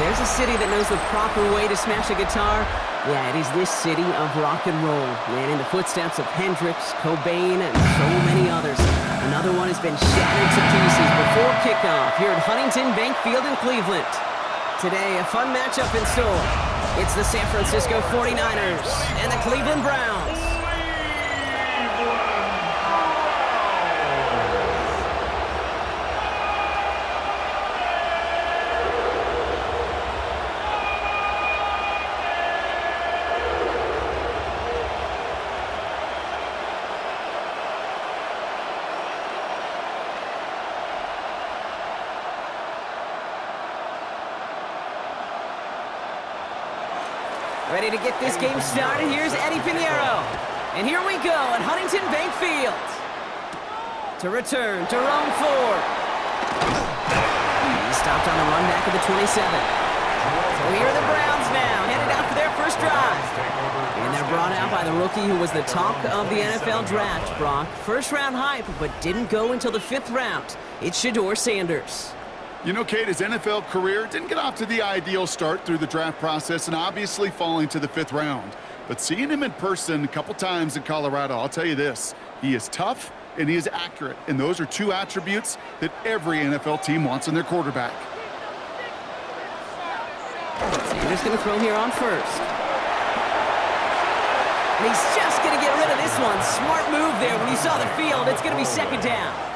there's a city that knows the proper way to smash a guitar, yeah, it is this city of rock and roll. Man, in the footsteps of Hendrix, Cobain, and so many others. Another one has been shattered to pieces before kickoff here at Huntington Bank Field in Cleveland. Today, a fun matchup in store. It's the San Francisco 49ers and the Cleveland Browns. Ready to get this game started, here's Eddie Pinheiro. And here we go at Huntington Bank Field. To return to roam forward. He stopped on the run back of the 27. So here are the Browns now, headed out for their first drive. And they're brought out by the rookie who was the talk of the NFL draft, Brock. First round hype, but didn't go until the 5th round. It's Shedeur Sanders. You know, Kate, his NFL career didn't get off to the ideal start through the draft process and obviously falling to the 5th round. But seeing him in person a couple times in Colorado, I'll tell you this, he is tough and he is accurate. And those are two attributes that every NFL team wants in their quarterback. Sanders going to throw here on first. And he's just going to get rid of this one. Smart move there. When you saw the field, it's going to be 2nd down.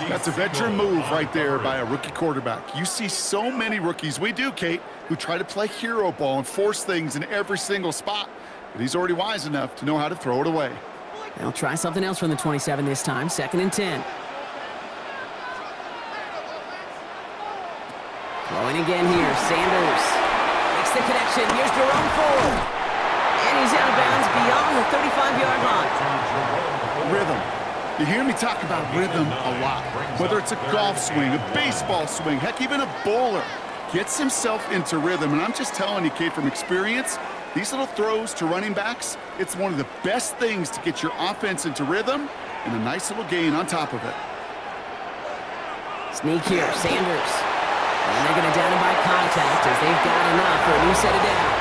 That's a veteran move right there by a rookie quarterback. You see so many rookies, we do, Kate, who try to play hero ball and force things in every single spot. But he's already wise enough to know how to throw it away. They'll try something else from the 27 this time, 2nd and 10. Throwing again here, Sanders makes the connection. Here's Jerome Ford. And he's out of bounds beyond the 35-yard line. Rhythm. You hear me talk about rhythm a lot. Whether it's a golf swing, a baseball swing, heck, even a bowler gets himself into rhythm. And I'm just telling you, Kate, from experience, these little throws to running backs, it's one of the best things to get your offense into rhythm and a nice little gain on top of it. Sneak here, Sanders. And they're going to down him by contact as they've got enough for a new set of downs.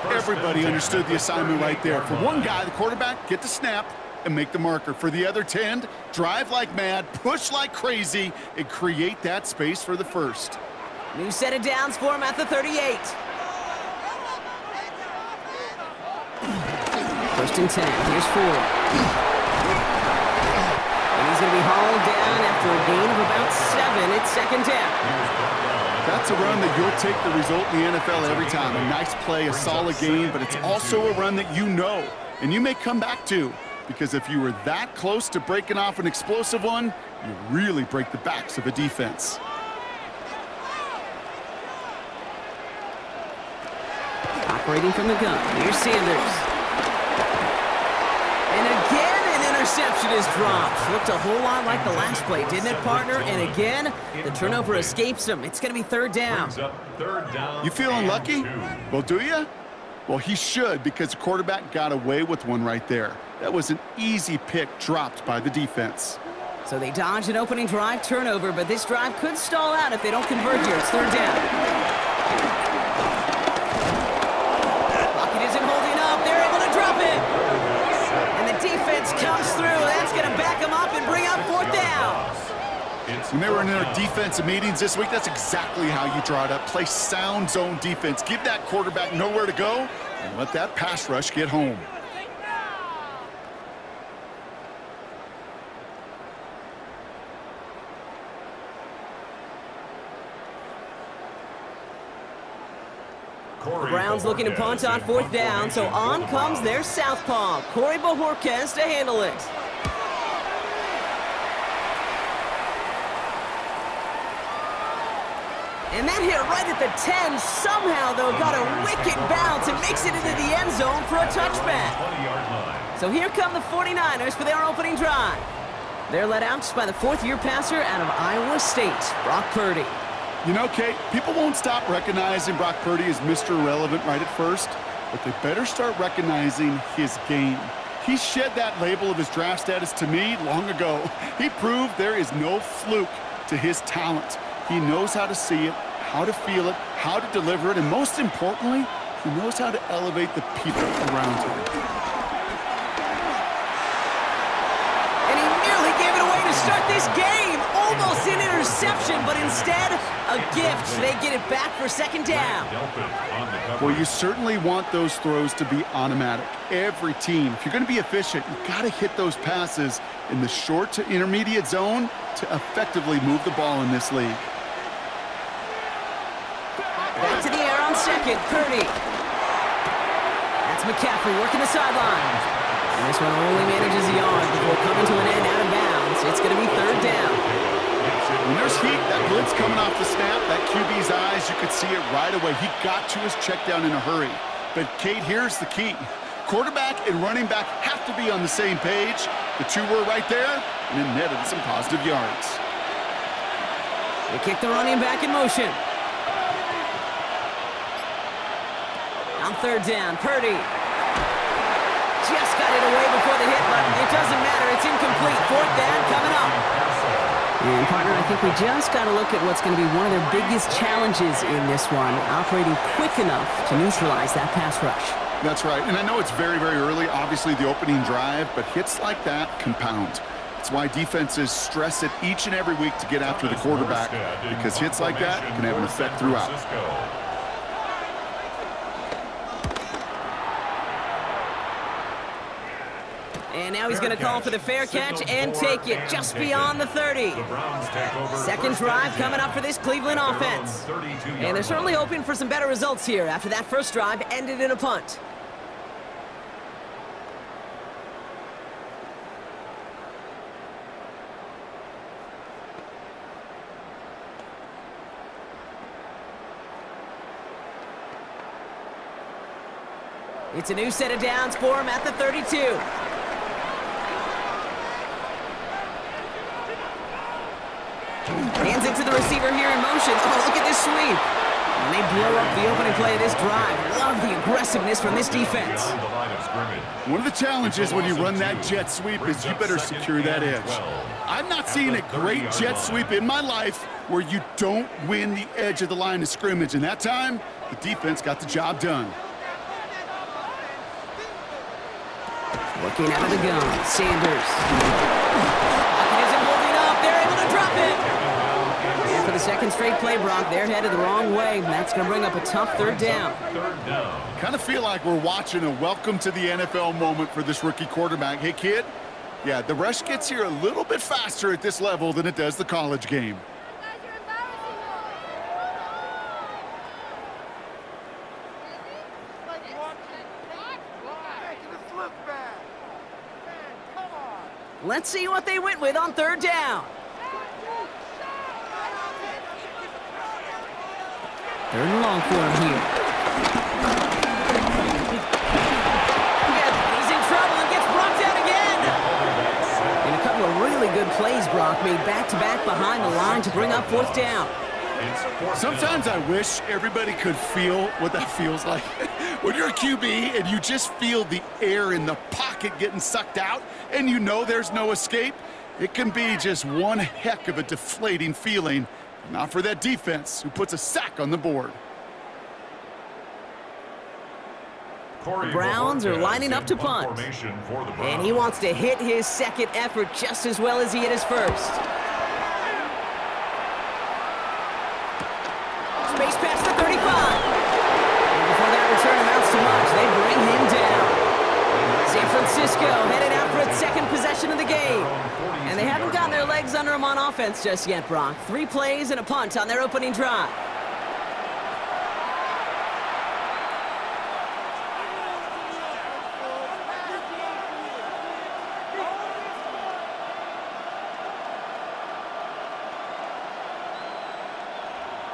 Everybody understood the assignment right there. For one guy, the quarterback, get the snap and make the marker. For the other 10, drive like mad, push like crazy, and create that space for the first. New set of downs for him at the 38. 1st and 10. Here's Ford. And he's going to be hauled down after a gain of about 7. It's 2nd down. That's a run that you'll take the result in the NFL every time. A nice play, a solid game, but it's also a run that you know, and you may come back to, because if you were that close to breaking off an explosive one, you really break the backs of a defense. Operating from the gun, here's Sanders. And again, an interception is dropped. Looked a whole lot like the last play, didn't it, partner? And again, the turnover escapes him. It's going to be 3rd down. You feeling lucky? Well, do you? Well, he should, because the quarterback got away with one right there. That was an easy pick dropped by the defense. So they dodge an opening drive turnover, but this drive could stall out if they don't convert here. It's 3rd down. Lockett isn't holding up. They're able to drop it. And the defense comes through. That's going to back them up and bring up 4th down. When they were in their defensive meetings this week, that's exactly how you draw it up. Play sound zone defense. Give that quarterback nowhere to go and let that pass rush get home. The Browns looking to punt on 4th down, so on comes their southpaw, Corey Bojorquez, to handle it. And that hit right at the 10. Somehow, though, got a wicked bounce and makes it into the end zone for a touchback. So here come the 49ers for their opening drive. They're led out by the 4th-year passer out of Iowa State, Brock Purdy. You know, Kate, people won't stop recognizing Brock Purdy as Mr. Irrelevant right at first, but they better start recognizing his game. He shed that label of his draft status to me long ago. He proved there is no fluke to his talent. He knows how to see it, how to feel it, how to deliver it, and most importantly, he knows how to elevate the people around him. And he nearly gave it away to start this game. Almost an interception, but instead, a gift. They get it back for second down. Well, you certainly want those throws to be automatic. Every team, if you're going to be efficient, you've got to hit those passes in the short to intermediate zone to effectively move the ball in this league. Back to the air on second, Purdy. That's McCaffrey working the sideline. And this one only manages a yard before coming to an end out of bounds. It's going to be third down. When there's heat, that blitz coming off the snap, that QB's eyes, you could see it right away. He got to his check down in a hurry. But, Kate, here's the key. Quarterback and running back have to be on the same page. The two were right there, and it netted some positive yards. They kick the running back in motion. On third down, Purdy. Just got it away before the hit, but it doesn't matter. It's incomplete. Fourth down coming up. And, partner, I think we just got to look at what's going to be one of their biggest challenges in this one, operating quick enough to neutralize that pass rush. That's right, and I know it's very, very early, obviously the opening drive, but hits like that compound. That's why defenses stress it each and every week to get after the quarterback, because hits like that can have an effect throughout. And now he's going to call for the fair catch and take it just beyond the 30. Second drive coming up for this Cleveland offense. And they're certainly hoping for some better results here after that first drive ended in a punt. It's a new set of downs for him at the 32. Hands it to the receiver here in motion. Oh, look at this sweep. And they blow up the opening play of this drive. Love the aggressiveness from this defense. One of the challenges when you run that jet sweep is you better secure that edge. I've not seen a great jet sweep in my life where you don't win the edge of the line of scrimmage. And that time, the defense got the job done. Looking out of the gun, Sanders. Isn't holding up. They're able to drop it. And for the second straight play, Brock, they're headed the wrong way. That's going to bring up a tough third down. Kind of feel like we're watching a welcome to the NFL moment for this rookie quarterback. Hey, kid, yeah, the rush gets here a little bit faster at this level than it does the college game. Let's see what they went with on third down. Third and long for him here. Yeah, he's in trouble and gets brought down again. And a couple of really good plays, Brock, made back-to-back behind the line to bring up fourth down. Sometimes I wish everybody could feel what that feels like. When you're a QB and you just feel the air in the pocket getting sucked out and you know there's no escape, it can be just one heck of a deflating feeling. Not for that defense who puts a sack on the board. The Browns are lining up to punt. And he wants to hit his second effort just as well as he hit his first. Space past the 35. And before that return amounts to much, they bring him down. San Francisco headed out for its second possession of the game. And they haven't gotten their legs under them on offense just yet, Brock. 3 plays and a punt on their opening drive.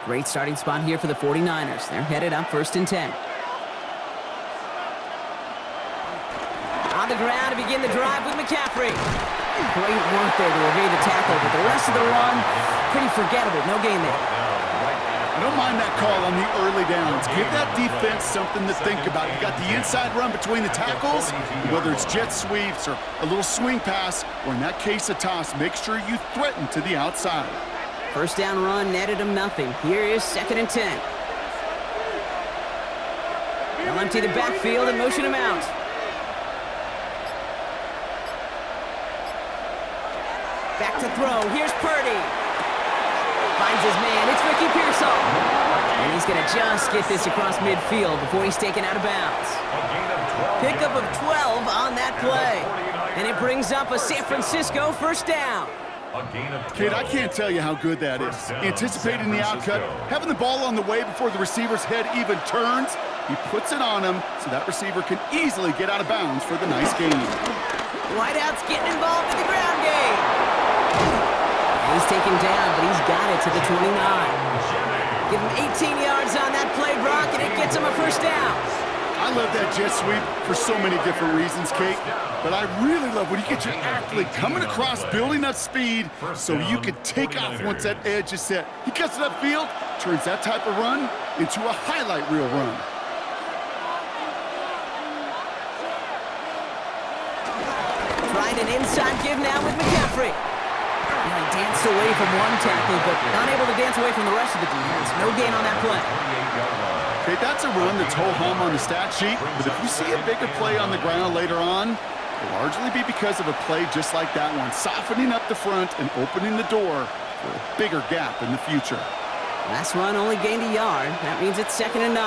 Great starting spot here for the 49ers. They're headed up first and 10. On the ground to begin the drive with McCaffrey. Great work there to evade the tackle, but the rest of the run, pretty forgettable. No gain there. I don't mind that call on the early downs. Give that defense something to think about. You got the inside run between the tackles, whether it's jet sweeps or a little swing pass, or in that case, a toss. Make sure you threaten to the outside. First down run netted him nothing. Here is 2nd and 10. They'll empty the backfield and motion him out. Back to throw. Here's Purdy. Finds his man. It's Ricky Pearsall. And he's going to just get this across midfield before he's taken out of bounds. Pickup of 12 on that play. And it brings up a San Francisco first down. Kate, I can't tell you how good that is. Anticipating the outcut, having the ball on the way before the receiver's head even turns. He puts it on him so that receiver can easily get out of bounds for the nice gain. Wideout's getting involved in the ground game. He's taken down, but he's got it to the 29. Give him 18 yards on that play, Brock, and it gets him a first down. I love that jet sweep for so many different reasons, Kate. But I really love when you get your athlete coming across, building up speed, so you can take off once that edge is set. He cuts it upfield, turns that type of run into a highlight reel run. Trying an inside give now with McCaffrey. He danced away from one tackle, but unable to dance away from the rest of the defense. No gain on that play. Okay, that's a run that's ho-hum on the stat sheet, but if you see a bigger play on the ground later on, it'll largely be because of a play just like that one, softening up the front and opening the door for a bigger gap in the future. Last run only gained a yard. That means it's 2nd and 9.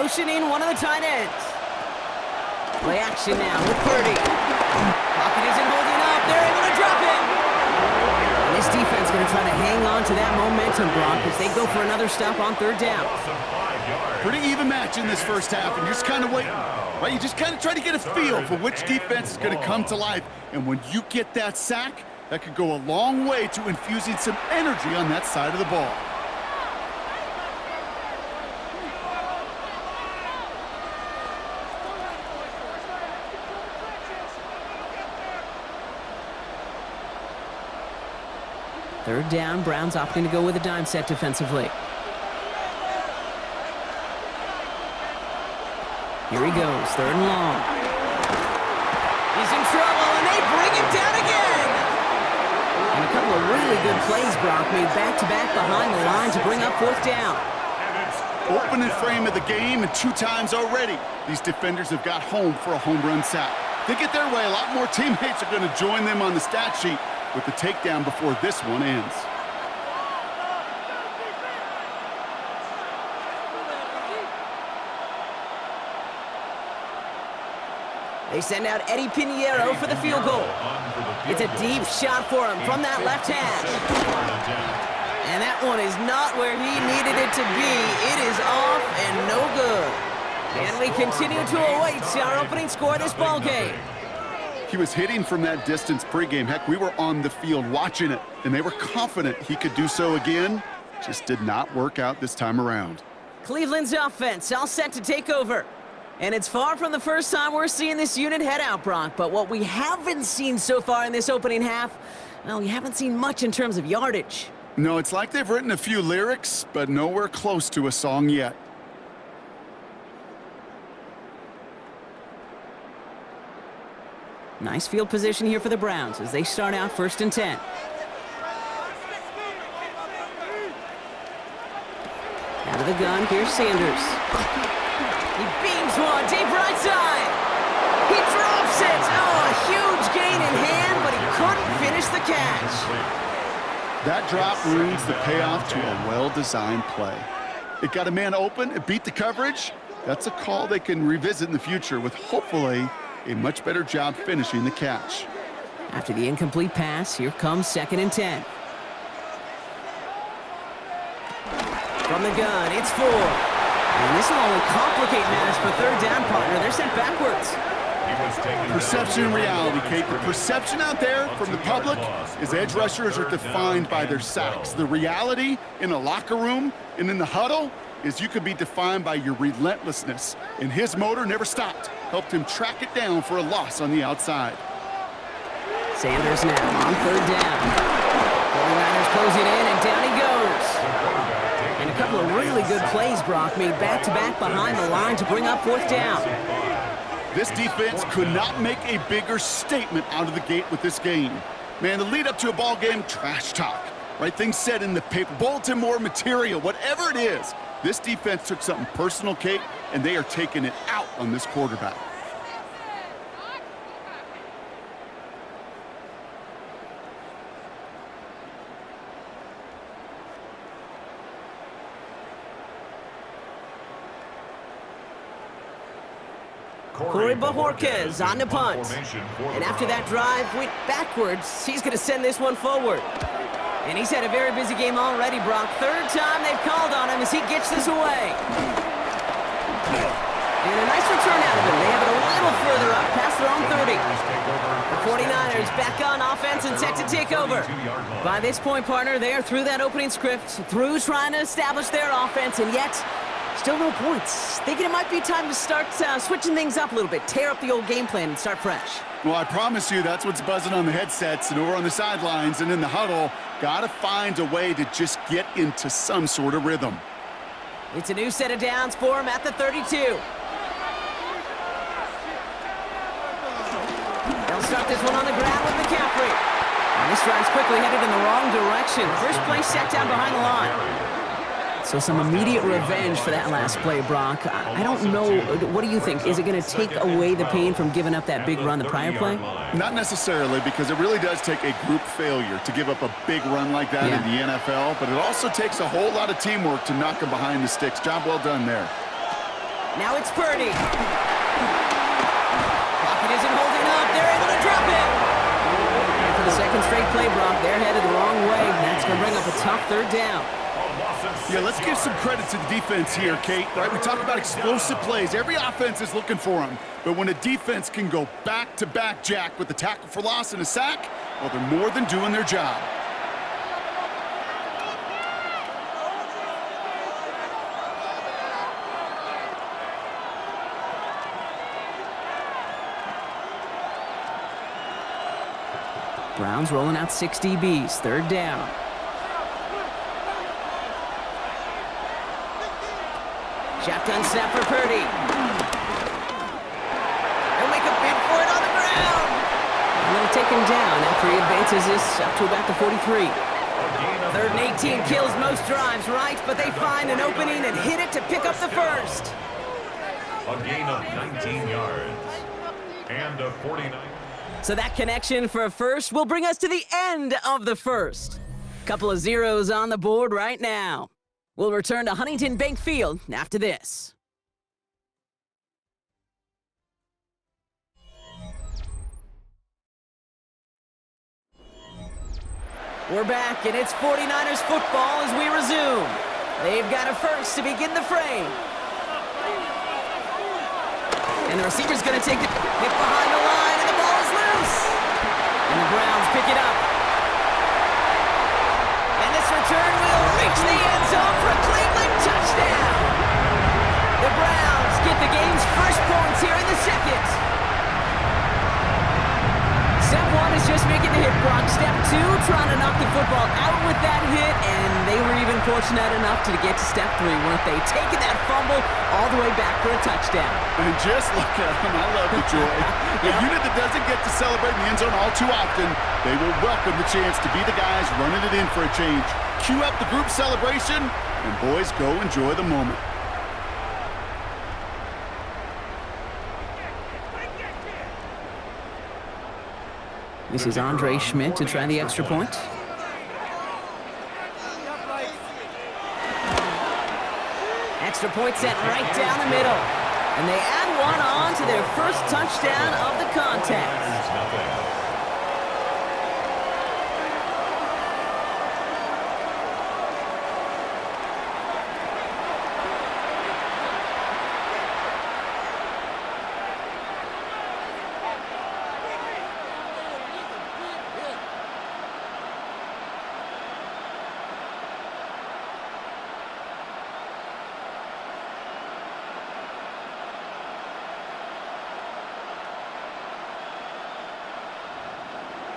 Motioning one of the tight ends. Play action now with Purdy. Pocket isn't holding up. They're able to drop him. And this defense going to try to hang on to that momentum, Brock, as they go for another stop on 3rd down. Pretty even match in this first half, and you're just kind of waiting. Right? You just kind of try to get a feel for which defense is going to come to life. And when you get that sack, that could go a long way to infusing some energy on that side of the ball. Third down, Browns opting to go with a dime set defensively. Here he goes, 3rd and long. He's in trouble, and they bring him down again! And a couple of really good plays, Brock, made back-to-back behind the line to bring up 4th down. Opening frame of the game, and 2 times already, these defenders have got home for a home run sack. They get their way, a lot more teammates are going to join them on the stat sheet with the takedown before this one ends. They send out Eddie Pinheiro for the field goal. It's a deep shot for him from that left hash. And that one is not where he needed it to be. It is off and no good. And we continue to await our opening score of this ball game. He was hitting from that distance pregame. Heck, we were on the field watching it, and they were confident he could do so again. Just did not work out this time around. Cleveland's offense all set to take over. And it's far from the first time we're seeing this unit head out, Brock. But what we haven't seen so far in this opening half, well, we haven't seen much in terms of yardage. No, it's like they've written a few lyrics, but nowhere close to a song yet. Nice field position here for the Browns as they start out 1st and 10. Out of the gun, here's Sanders. He beams one, deep right side. He drops it. Oh, a huge gain in hand, but he couldn't finish the catch. That drop ruins the payoff to a well-designed play. It got a man open, it beat the coverage. That's a call they can revisit in the future with hopefully a much better job finishing the catch. After the incomplete pass, here comes 2nd and 10. From the gun, it's 4. And this will only complicate matters for 3rd down, partner. They're sent backwards. Perception and reality, Kate. The perception out there from the public is edge rushers are defined by their sacks. The reality in a locker room and in the huddle is you could be defined by your relentlessness. And his motor never stopped. Helped him track it down for a loss on the outside. Sanders now on 3rd down. 49ers closing in, and down he goes. And a couple of really good plays, Brock, made back-to-back behind the line to bring up fourth down. This defense could not make a bigger statement out of the gate with this game. Man, the lead up to a ball game, trash talk. Right, things said in the paper, bulletin board material, whatever it is. This defense took something personal, Kate, and they are taking it out on this quarterback. Corey Bajorquez on the punt. And after that drive went backwards, he's going to send this one forward. And he's had a very busy game already, Brock. Third time they've called on him as he gets this away. And a nice return out of him. They have it a little further up past their own 30. The 49ers back on offense and set to take over. By this point, partner, they are through that opening script, through trying to establish their offense, and yet still no points. Thinking it might be time to start switching things up a little bit, tear up the old game plan and start fresh. Well, I promise you that's what's buzzing on the headsets and over on the sidelines and in the huddle. Got to find a way to just get into some sort of rhythm. It's a new set of downs for him at the 32. They'll start this one on the ground with McCaffrey. And this drive's quickly headed in the wrong direction. First play set down behind the line. So some immediate revenge for that last play, Brock. I don't know. What do you think? Is it going to take away the pain from giving up that big run the prior play? Not necessarily, because it really does take a group failure to give up a big run like that in the NFL, but it also takes a whole lot of teamwork to knock him behind the sticks. Job well done there. Now it's Purdy. Pocket isn't holding up. They're able to drop it. And for the second straight play, Brock, they're headed the wrong way. That's going to bring up a tough third down. Yeah, let's give some credit to the defense here, Kate. Right, we talk about explosive plays. Every offense is looking for them. But when a defense can go back-to-back, Jack, with a tackle for loss and a sack, well, they're more than doing their job. Browns rolling out 6 DBs, third down. Shotgun snap for Purdy. They'll make a bid for it on the ground. And they'll take him down after he advances this up to about the 43. Third and 18 kills most drives, right? But they find an opening and hit it to pick up the first. A gain of 19 yards. And a 49. So that connection for a first will bring us to the end of the first. Couple of zeros on the board right now. We'll return to Huntington Bank Field after this. We're back, and it's 49ers football as we resume. They've got a first to begin the frame. And the receiver's going to take the hit behind the line, and the ball is loose. And the Browns pick it up. And this return will reach the end zone for a Cleveland touchdown. The Browns get the game's first points here in the second. Step one is just making the hit, Brock. Step two, trying to knock the football out with that hit, and they were even fortunate enough to get to step three, weren't they? Taking that fumble all the way back for a touchdown. And just look at them. I love the joy. A unit that doesn't get to celebrate in the end zone all too often, they will welcome the chance to be the guys running it in for a change. Cue up the group celebration, and boys, go enjoy the moment. This is Andre Schmidt to try the extra point. Extra point set right down the middle. And they add one on to their first touchdown of the contest.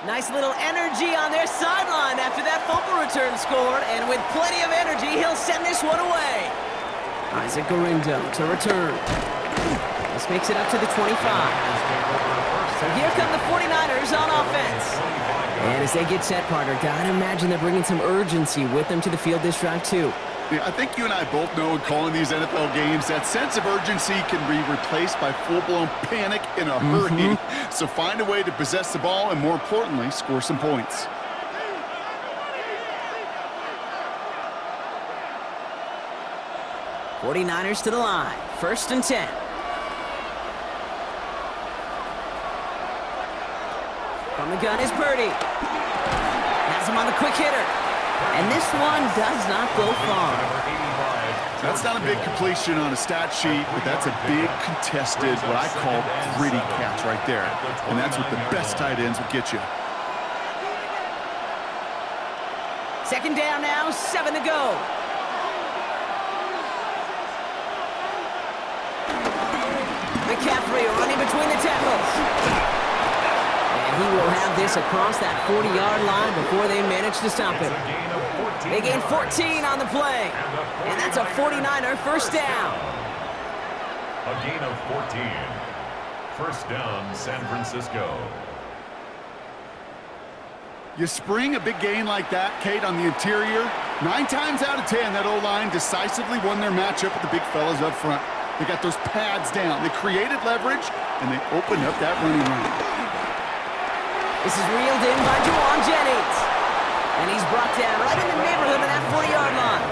Nice little energy on their sideline after that fumble return scored, and with plenty of energy, he'll send this one away. Isaac Garindo to return. This makes it up to the 25. So here come the 49ers on offense. And as they get set, partner, gotta imagine they're bringing some urgency with them to the field this drive, too. Yeah, I think you and I both know in calling these NFL games, that sense of urgency can be replaced by full-blown panic in a hurry. So find a way to possess the ball and, more importantly, score some points. '49ers to the line. 1st and 10. From the gun is Purdy. Has him on the quick hitter. And this one does not go far. That's not a big completion on a stat sheet, but that's a big contested, what I call gritty catch right there. And that's what the best tight ends will get you. 2nd down now, 7 to go. McCaffrey running between the tackles. And he will have this across that 40-yard line before they manage to stop it. They gain 14 on the play. And that's a 49er 1st down. A gain of 14. 1st down, San Francisco. You spring a big gain like that, Kate, on the interior. 9 times out of 10, that O-line decisively won their matchup with the big fellas up front. They got those pads down. They created leverage, and they opened up that running lane. This is reeled in by Juwan Jennings. And he's brought down right in the neighborhood of that 40-yard line.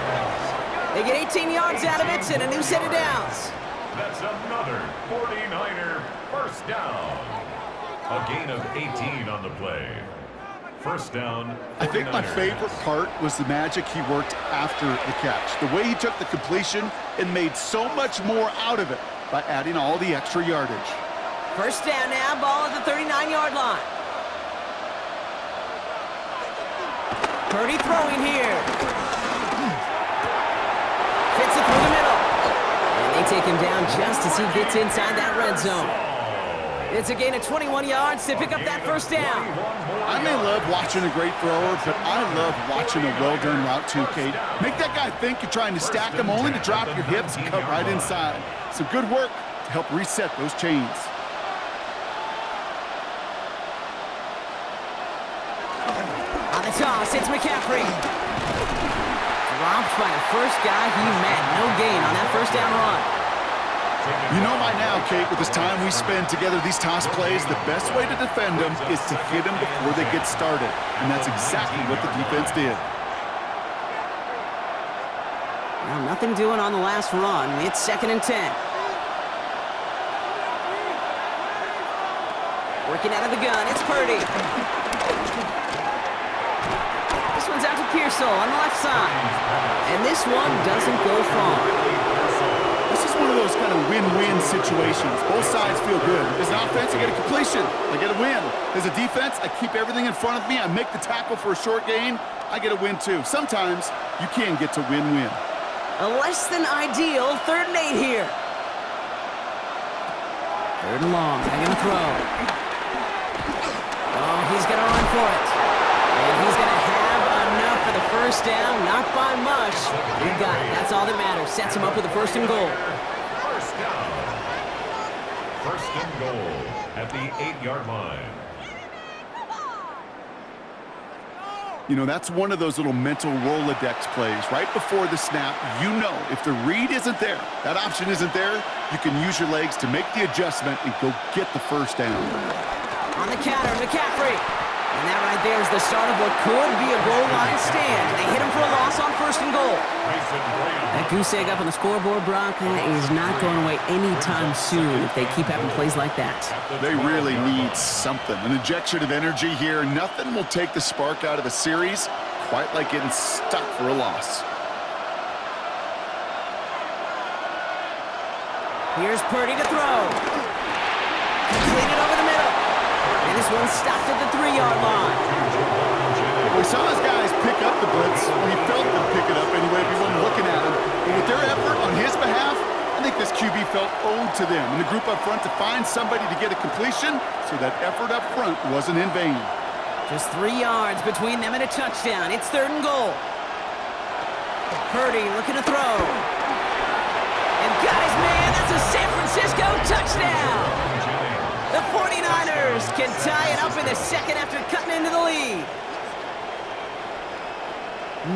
They get 18 yards out of it and a new set of downs. That's another 49er 1st down. A gain of 18 on the play. 1st down, 49ers. I think my favorite part was the magic he worked after the catch. The way he took the completion and made so much more out of it by adding all the extra yardage. 1st down now, ball at the 39-yard line. Purdy throwing here. Fits it through the middle. And they take him down just as he gets inside that red zone. It's a gain of 21 yards to pick up that 1st down. I may love watching a great thrower, but I love watching a well-done route too, Kate. Make that guy think you're trying to stack him only to drop your hips and cut right inside. Some good work to help reset those chains. On the toss, it's McCaffrey. Dropped by the first guy he met. No gain on that 1st down run. You know by now, Kate, with this time we spend together these toss plays, the best way to defend them is to hit them before they get started. And that's exactly what the defense did. Well, nothing doing on the last run. It's 2nd and 10. Working out of the gun, it's Purdy. This one's out to Pearsall on the left side. And this one doesn't go far. This is one of those kind of win-win situations. Both sides feel good. As an offense, I get a completion. I get a win. As a defense, I keep everything in front of me. I make the tackle for a short gain. I get a win, too. Sometimes, you can get to win-win. A less than ideal 3rd and 8 here. 3rd and long. They're going to throw. Oh, he's going to run for it. And he's going to have enough for the 1st down. Not by much. He got it. That's all that matters. Sets him up with the 1st and goal. 1st down. 1st and goal at the 8-yard line. You know, that's one of those little mental Rolodex plays. Right before the snap, you know if the read isn't there, that option isn't there, you can use your legs to make the adjustment and go get the 1st down. On the counter, McCaffrey. And that right there is the start of what could be a goal line stand. They hit him for a loss on 1st and goal. That goose egg up on the scoreboard, Brock, is not going away anytime soon if they keep having plays like that. They really need something. An injection of energy here. Nothing will take the spark out of a series quite like getting stuck for a loss. Here's Purdy to throw. Completed over the middle. And this one stopped at the 3-yard line. We saw his guys pick up the blitz. We felt them pick it up anyway if you weren't looking at him. And with their effort on his behalf, I think this QB felt owed to them and the group up front to find somebody to get a completion so that effort up front wasn't in vain. Just 3 yards between them and a touchdown. It's 3rd and goal. Purdy looking to throw. And guys, man, that's a San Francisco touchdown! The 49ers can tie it up in the second after cutting into the lead.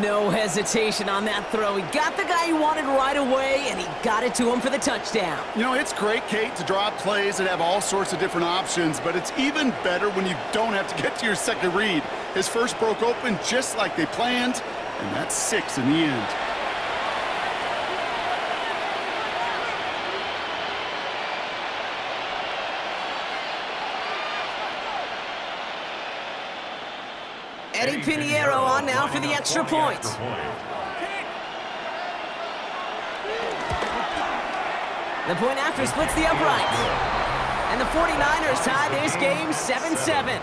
No hesitation on that throw. He got the guy he wanted right away, and he got it to him for the touchdown. You know, it's great, Kate, to draw up plays that have all sorts of different options, but it's even better when you don't have to get to your second read. His first broke open just like they planned, and that's 6 in the end. Eddie Pinheiro on now for the extra point. The point after splits the uprights. And the 49ers tie this game 7-7.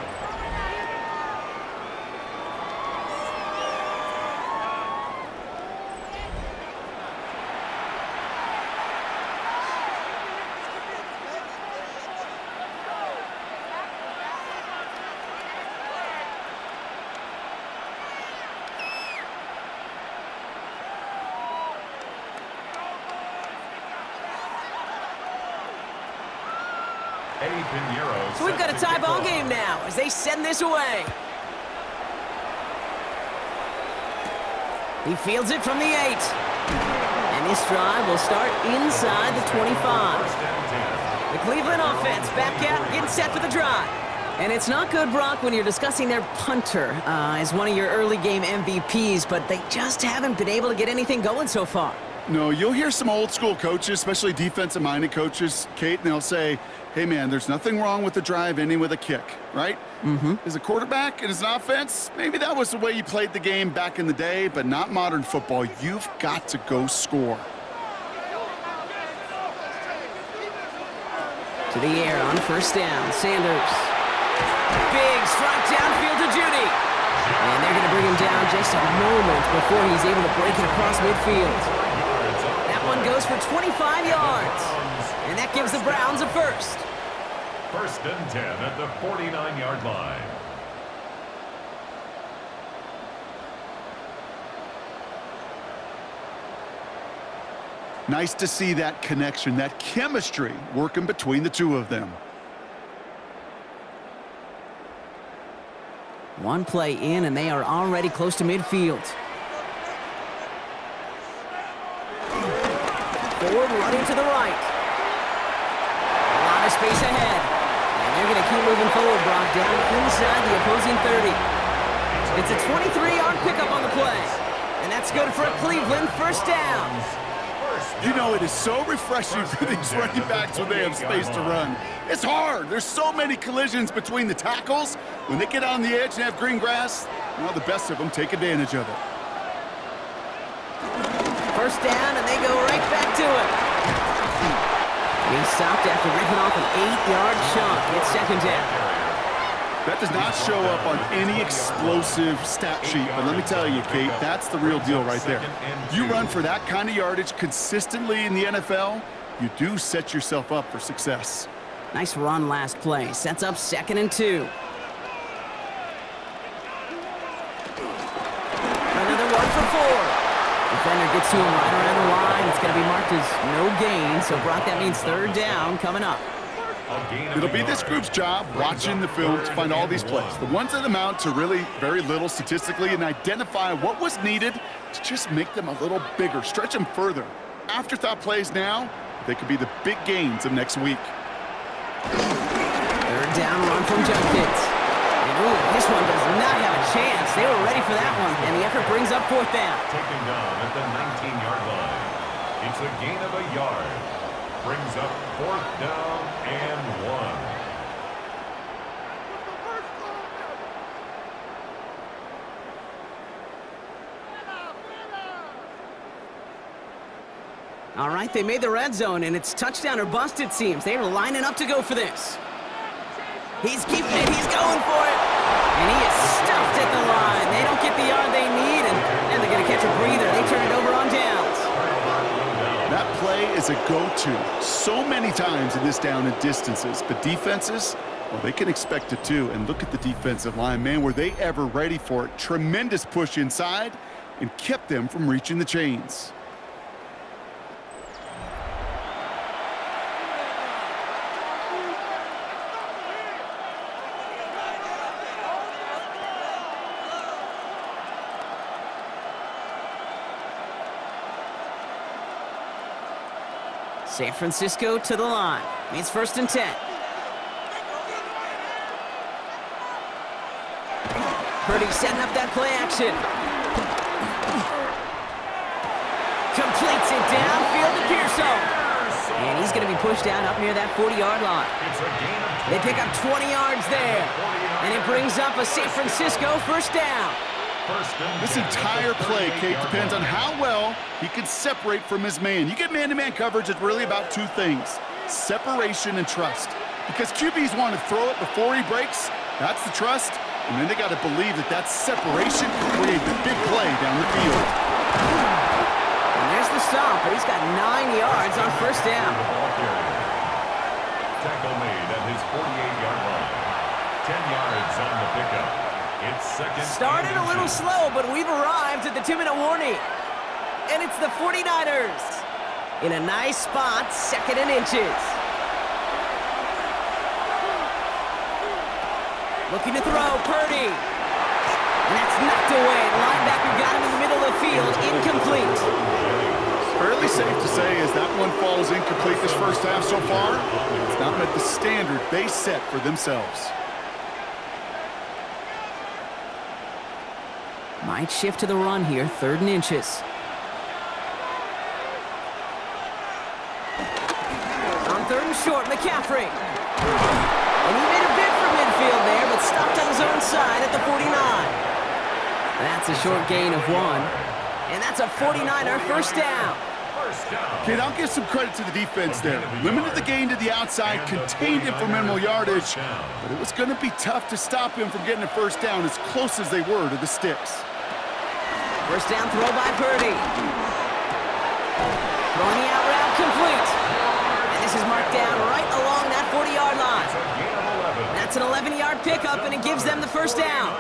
So we've got a tie ball game now as they send this away. He fields it from the 8. And this drive will start inside the 25. The Cleveland offense back out, getting set for the drive. And it's not good, Brock, when you're discussing their punter as one of your early game MVPs, but they just haven't been able to get anything going so far. No, you'll hear some old school coaches, especially defensive-minded coaches, Kate, and they'll say, hey, man, there's nothing wrong with the drive ending with a kick, right? As a quarterback and as an offense, maybe that was the way you played the game back in the day, but not modern football. You've got to go score. To the air on 1st down, Sanders. Big strike downfield to Judy. And they're going to bring him down just a moment before he's able to break it across midfield. That one goes for 25 yards. And that gives the Browns a first. 1st and 10 at the 49-yard line. Nice to see that connection, that chemistry working between the two of them. One play in, and they are already close to midfield. Forward running to the right. A lot of space ahead. And they're going to keep moving forward, Brock, down inside the opposing 30. It's a 23-yard pickup on the play. And that's good for a Cleveland 1st down. You know, it is so refreshing for these running backs when they have space to run. It's hard. There's so many collisions between the tackles. When they get on the edge and have green grass, well, the best of them take advantage of it. 1st down, and they go right back to it. And he stopped after ripping off an 8-yard chunk. It's 2nd down. That does not show up on any explosive stat sheet, but let me tell you, Kate, that's the real deal right there. You run for that kind of yardage consistently in the NFL, you do set yourself up for success. Nice run last play. Sets up 2nd and 2. Another one for 4. Defender gets to him right around the line. It's going to be marked as no gain, so Brock, that means 3rd down coming up. It'll be this group's job watching the film to find all these plays, the ones that amount to really very little statistically, and identify what was needed to just make them a little bigger, stretch them further. Afterthought plays now, they could be the big gains of next week. 3rd down run from Junkins. And ooh, this one does not have a chance. They were ready for that one, and the effort brings up 4th down. Taken down at the 19-yard line. It's a gain of a yard. Brings up 4th down and 1. All right, they made the red zone, and it's touchdown or bust, it seems. They are lining up to go for this. He's keeping it. He's going for it. And he is stuffed at the line. They don't get the yard they need, and they're going to catch a breather. They turn it over on downs. That play is a go-to so many times in this down and distances, but defenses, Well, they can expect it too. And look at the defensive line, man. Were they ever ready for it? Tremendous push inside and kept them from reaching the chains. San Francisco to the line. It's 1st and 10. Purdy setting up that play action. Completes it downfield to Pearson. And he's going to be pushed down up near that 40-yard line. They pick up 20 yards there. And it brings up a San Francisco 1st down. This entire play, Kate, depends on how well he can separate from his man. You get man-to-man coverage, it's really about two things: separation and trust. Because QBs want to throw it before he breaks, that's the trust, and then they got to believe that that separation can create the big play down the field. And there's the stop, but he's got 9 yards on 1st down. Tackle made at his 48-yard line. 10 yards on the pickup. It's 2nd. Started a little slow, but we've arrived at the 2-minute warning. And it's the 49ers. In a nice spot, 2nd and inches. Looking to throw, Purdy. And that's knocked away. The linebacker got him in the middle of the field, incomplete. Fairly safe to say as that one falls incomplete this first half so far, it's not met the standard they set for themselves. Might shift to the run here, 3rd and inches. On 3rd and short, McCaffrey. And he made a bid for midfield there, but stopped on his own side at the 49. That's a short gain of 1. And that's a 49er 1st down. Kid, I'll give some credit to the defense there. Limited the gain to the outside, contained him for minimal yardage, but it was going to be tough to stop him from getting a 1st down as close as they were to the sticks. 1st down throw by Purdy. Throwing the out route complete. And this is marked down right along that 40-yard line. That's an 11-yard pickup, and it gives them the 1st down.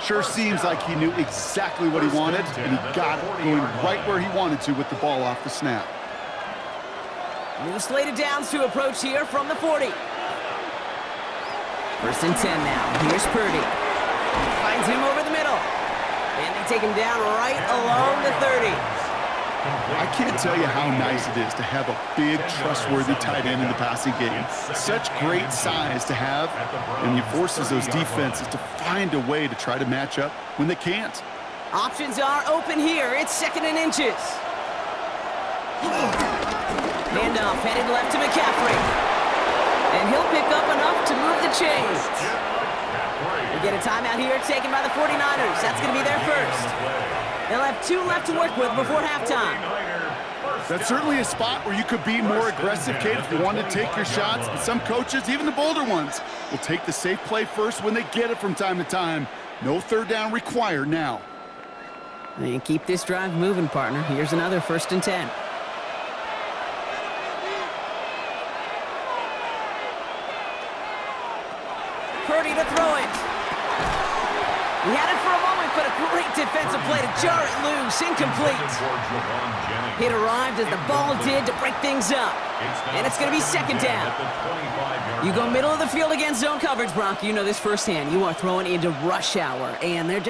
Sure seems like he knew exactly what he wanted, and he got it going right where he wanted to with the ball off the snap. New slated downs to approach here from the 40. 1st and 10 now. Here's Purdy. Finds him over the middle. And they take him down right along the 30. I can't tell you how nice it is to have a big, trustworthy tight end in the passing game. Such great size to have, and he forces those defenses to find a way to try to match up when they can't. Options are open here. It's 2nd and inches. Handoff headed left to McCaffrey. And he'll pick up enough to move the chains. We get a timeout here taken by the 49ers. That's going to be their 1st. They'll have 2 left to work with before halftime. That's certainly a spot where you could be more aggressive, Kate, if you want to take your shots. But some coaches, even the bolder ones, will take the safe play first when they get it from time to time. No 3rd down required now. And keep this drive moving, partner. Here's another 1st and 10. Purdy to throw it. He had it for a moment, but a great defensive play to jar it loose. Incomplete. It arrived as the ball did to break things up. And it's going to be 2nd down. You go middle of the field against zone coverage, Brock. You know this firsthand. You are throwing into rush hour, and there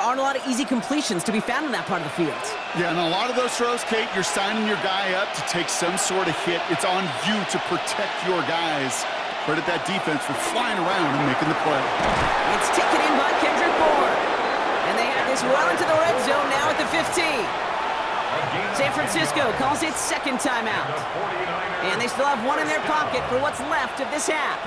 aren't a lot of easy completions to be found in that part of the field. Yeah, and a lot of those throws, Kate, you're signing your guy up to take some sort of hit. It's on you to protect your guys. Credit that defense for flying around and making the play. It's taken in by Kendrick Bourne. And they have this well into the red zone now at the 15. San Francisco calls it 2nd timeout. And they still have 1 in their pocket for what's left of this half.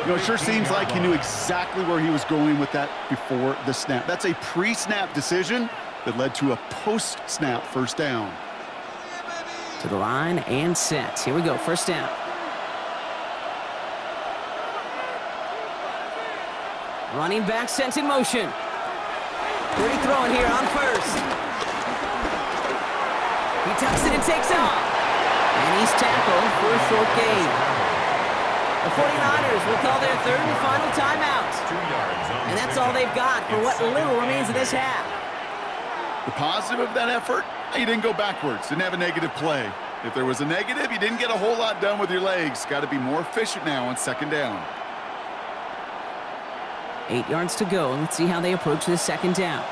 You know, it sure seems like he knew exactly where he was going with that before the snap. That's a pre-snap decision that led to a post-snap 1st down. To the line and set. Here we go, 1st down. Running back sent in motion. Purdy throwing here on 1st. He tucks it and takes off. And he's tackled for a short gain. The 49ers will call their third and final timeout. 2 yards on And that's all they've got for what little remains of this half. The positive of that effort, you didn't go backwards, didn't have a negative play. If there was a negative, you didn't get a whole lot done with your legs. Got to be more efficient now on second down. 8 yards to go, and let's see how they approach this second down.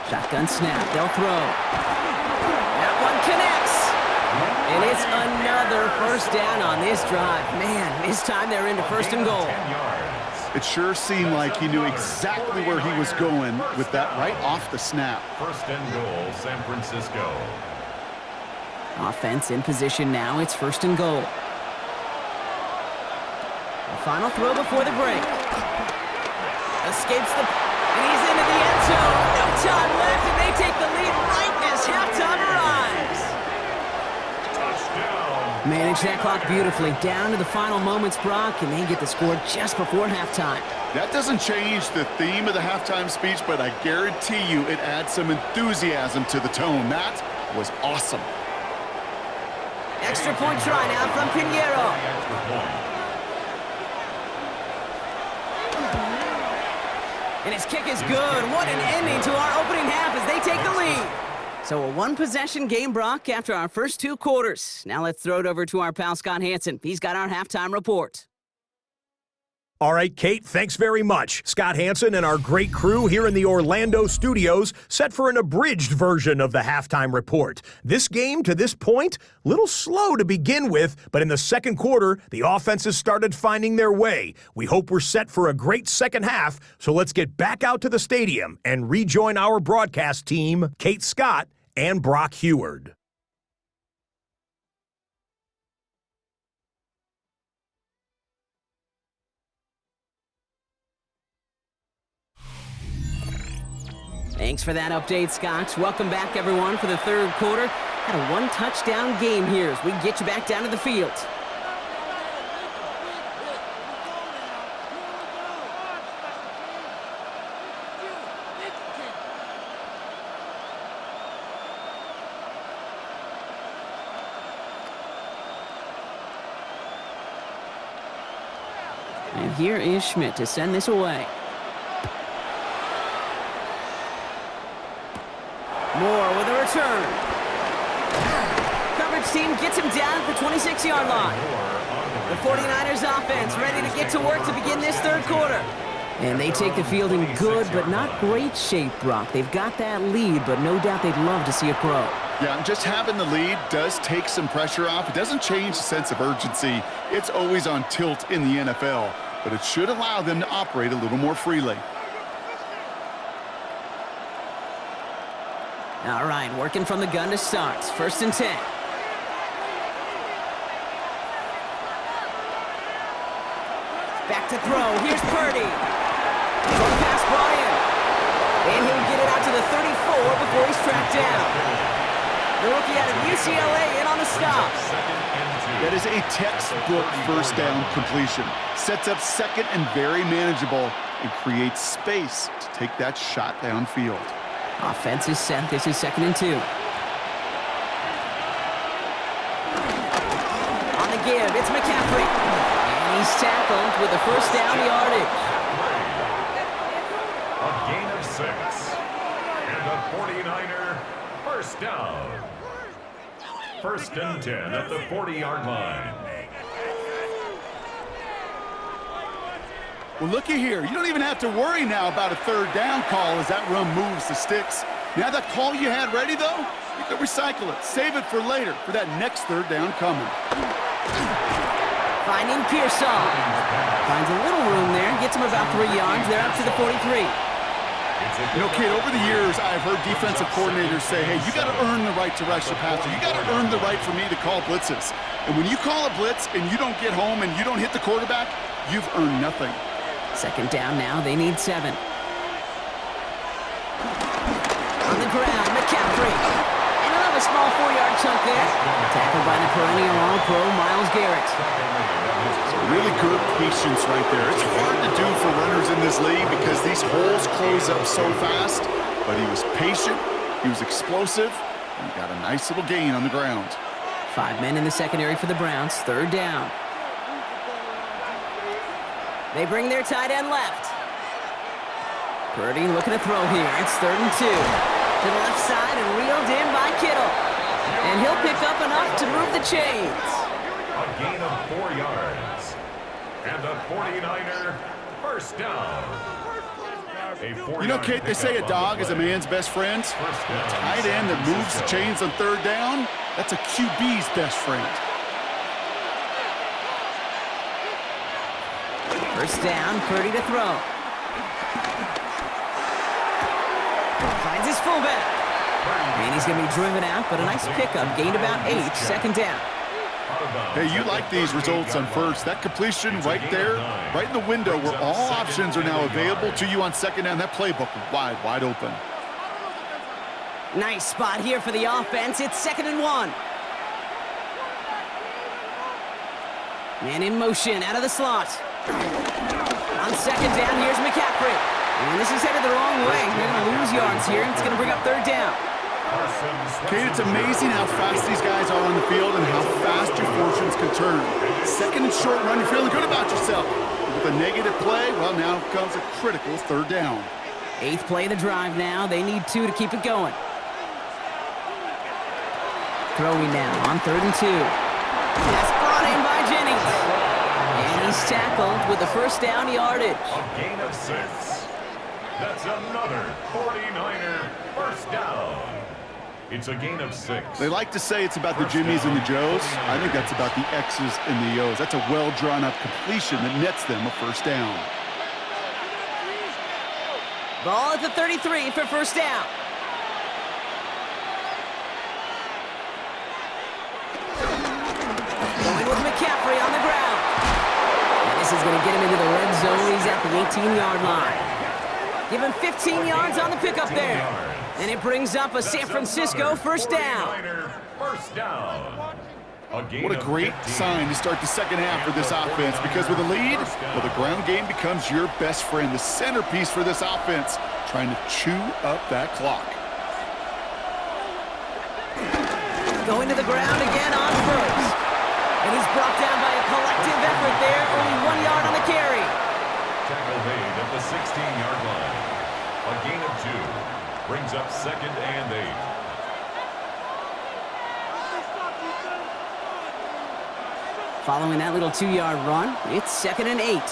Shotgun snap, they'll throw. That one connects. And it's another first down on this drive. Man, this time they're into first and goal. 10 yards. It sure seemed like he knew exactly where he was going with that right off the snap. First and goal, San Francisco. Offense in position now. It's first and goal. The final throw before the break. Escapes the... And he's into the end zone. No time left, and they take the lead right as halftime arrives. Touchdown. Manage that clock beautifully. Down to the final moments, Brock, and they get the score just before halftime. That doesn't change the theme of the halftime speech, but I guarantee you it adds some enthusiasm to the tone. That was awesome. Extra point try now from Pinheiro. Extra point. And his kick is good. What an ending to our opening half as they take the lead. So a one-possession game, Brock, after our first 2 quarters. Now let's throw it over to our pal Scott Hansen. He's got our halftime report. All right, Kate, thanks very much. Scott Hansen and our great crew here in the Orlando studios set for an abridged version of the halftime report. This game, to this point, a little slow to begin with, but in the second quarter, the offenses started finding their way. We hope we're set for a great second half, so let's get back out to the stadium and rejoin our broadcast team, Kate Scott and Brock Heward. Thanks for that update, Scott. Welcome back, everyone, for the third quarter. Had a one-touchdown game here as we get you back down to the field. And here is Schmidt to send this away. Moore with a return. Coverage team gets him down at the 26-yard line. The 49ers offense ready to get to work to begin this third quarter. And they take the field in good but not great shape, Brock. They've got that lead, but no doubt they'd love to see it grow. Yeah, and just having the lead does take some pressure off. It doesn't change the sense of urgency. It's always on tilt in the NFL, but it should allow them to operate a little more freely. All right, working from the gun to start. First and 10. Back to throw. Here's Purdy. Short pass brought in. And he'll get it out to the 34 before he's tracked down. The rookie out of UCLA in on the stop. That is a textbook first down completion. Sets up second and very manageable and creates space to take that shot downfield. Offense is set. This is second and 2. On the give, it's McCaffrey. And he's tackled with the first down yardage. A gain of 6. And a 49er first down. First and 10 at the 40-yard line. Well, looky here. You don't even have to worry now about a third down call as that run moves the sticks. Now that call you had ready, though, you can recycle it. Save it for later for that next third down coming. Finding Pearsall. Finds a little room there. Gets him about 3 yards. They're up to the 43. You know, kid, over the years, I've heard defensive coordinators say, hey, you got to earn the right to rush the passer. You got to earn the right for me to call blitzes. And when you call a blitz and you don't get home and you don't hit the quarterback, you've earned nothing. Second down now. They need 7. On the ground, McCaffrey. And another small 4-yard chunk there. Tackled by the perennial All-Pro Myles Garrett. Really good patience right there. It's hard to do for runners in this league because these holes close up so fast. But he was patient, he was explosive, and he got a nice little gain on the ground. 5 men in the secondary for the Browns. 3rd down. They bring their tight end left. Purdy looking to throw here. It's 3rd and 2. To the left side and reeled in by Kittle. And he'll pick up enough to move the chains. A gain of 4 yards. And a 49er first down. You know, Kate, they say a dog is a man's best friend. A tight end that moves the chains on 3rd down, that's a QB's best friend. 1st down, Purdy to throw. Finds his fullback. And he's going to be driven out, but a nice pickup. Gained about 8, 2nd down. Hey, you like these results on 1st. That completion right there, right in the window where all options are now available to you on 2nd down. That playbook wide open. Nice spot here for the offense. It's 2nd and 1. Man in motion out of the slot. On 2nd down, here's McCaffrey. And this is headed the wrong way. They're going to lose yards here. It's going to bring up 3rd down. Kate, it's amazing how fast these guys are on the field and how fast your fortunes can turn. 2nd and short run, you're feeling good about yourself. With a negative play, well, now comes a critical 3rd down. 8th play of the drive now. They need 2 to keep it going. Throwing now on 3rd and 2. That's brought in by Jennings. And he's tackled with the 1st down yardage. A gain of 6. That's another 49er first down. It's a gain of 6. They like to say it's about the Jimmies and the Joes. I think that's about the X's and the O's. That's a well-drawn-up completion that nets them a 1st down. Ball at the 33 for 1st down. Going with McCaffrey on the ground. And this is going to get him into the red zone. He's at the 18-yard line. Give him 15 yards on the pickup there. And it brings up a San Francisco 1st down. First down. What a great sign to start the 2nd half for this offense, because with a lead, well, the ground game becomes your best friend, the centerpiece for this offense, trying to chew up that clock. Going to the ground again on 1st. And he's brought down by a collective effort there, only 1 yard on the carry. Tackle made at the 16-yard line. A gain of 2. Brings up 2nd and 8. Following that little 2-yard run, it's 2nd and 8.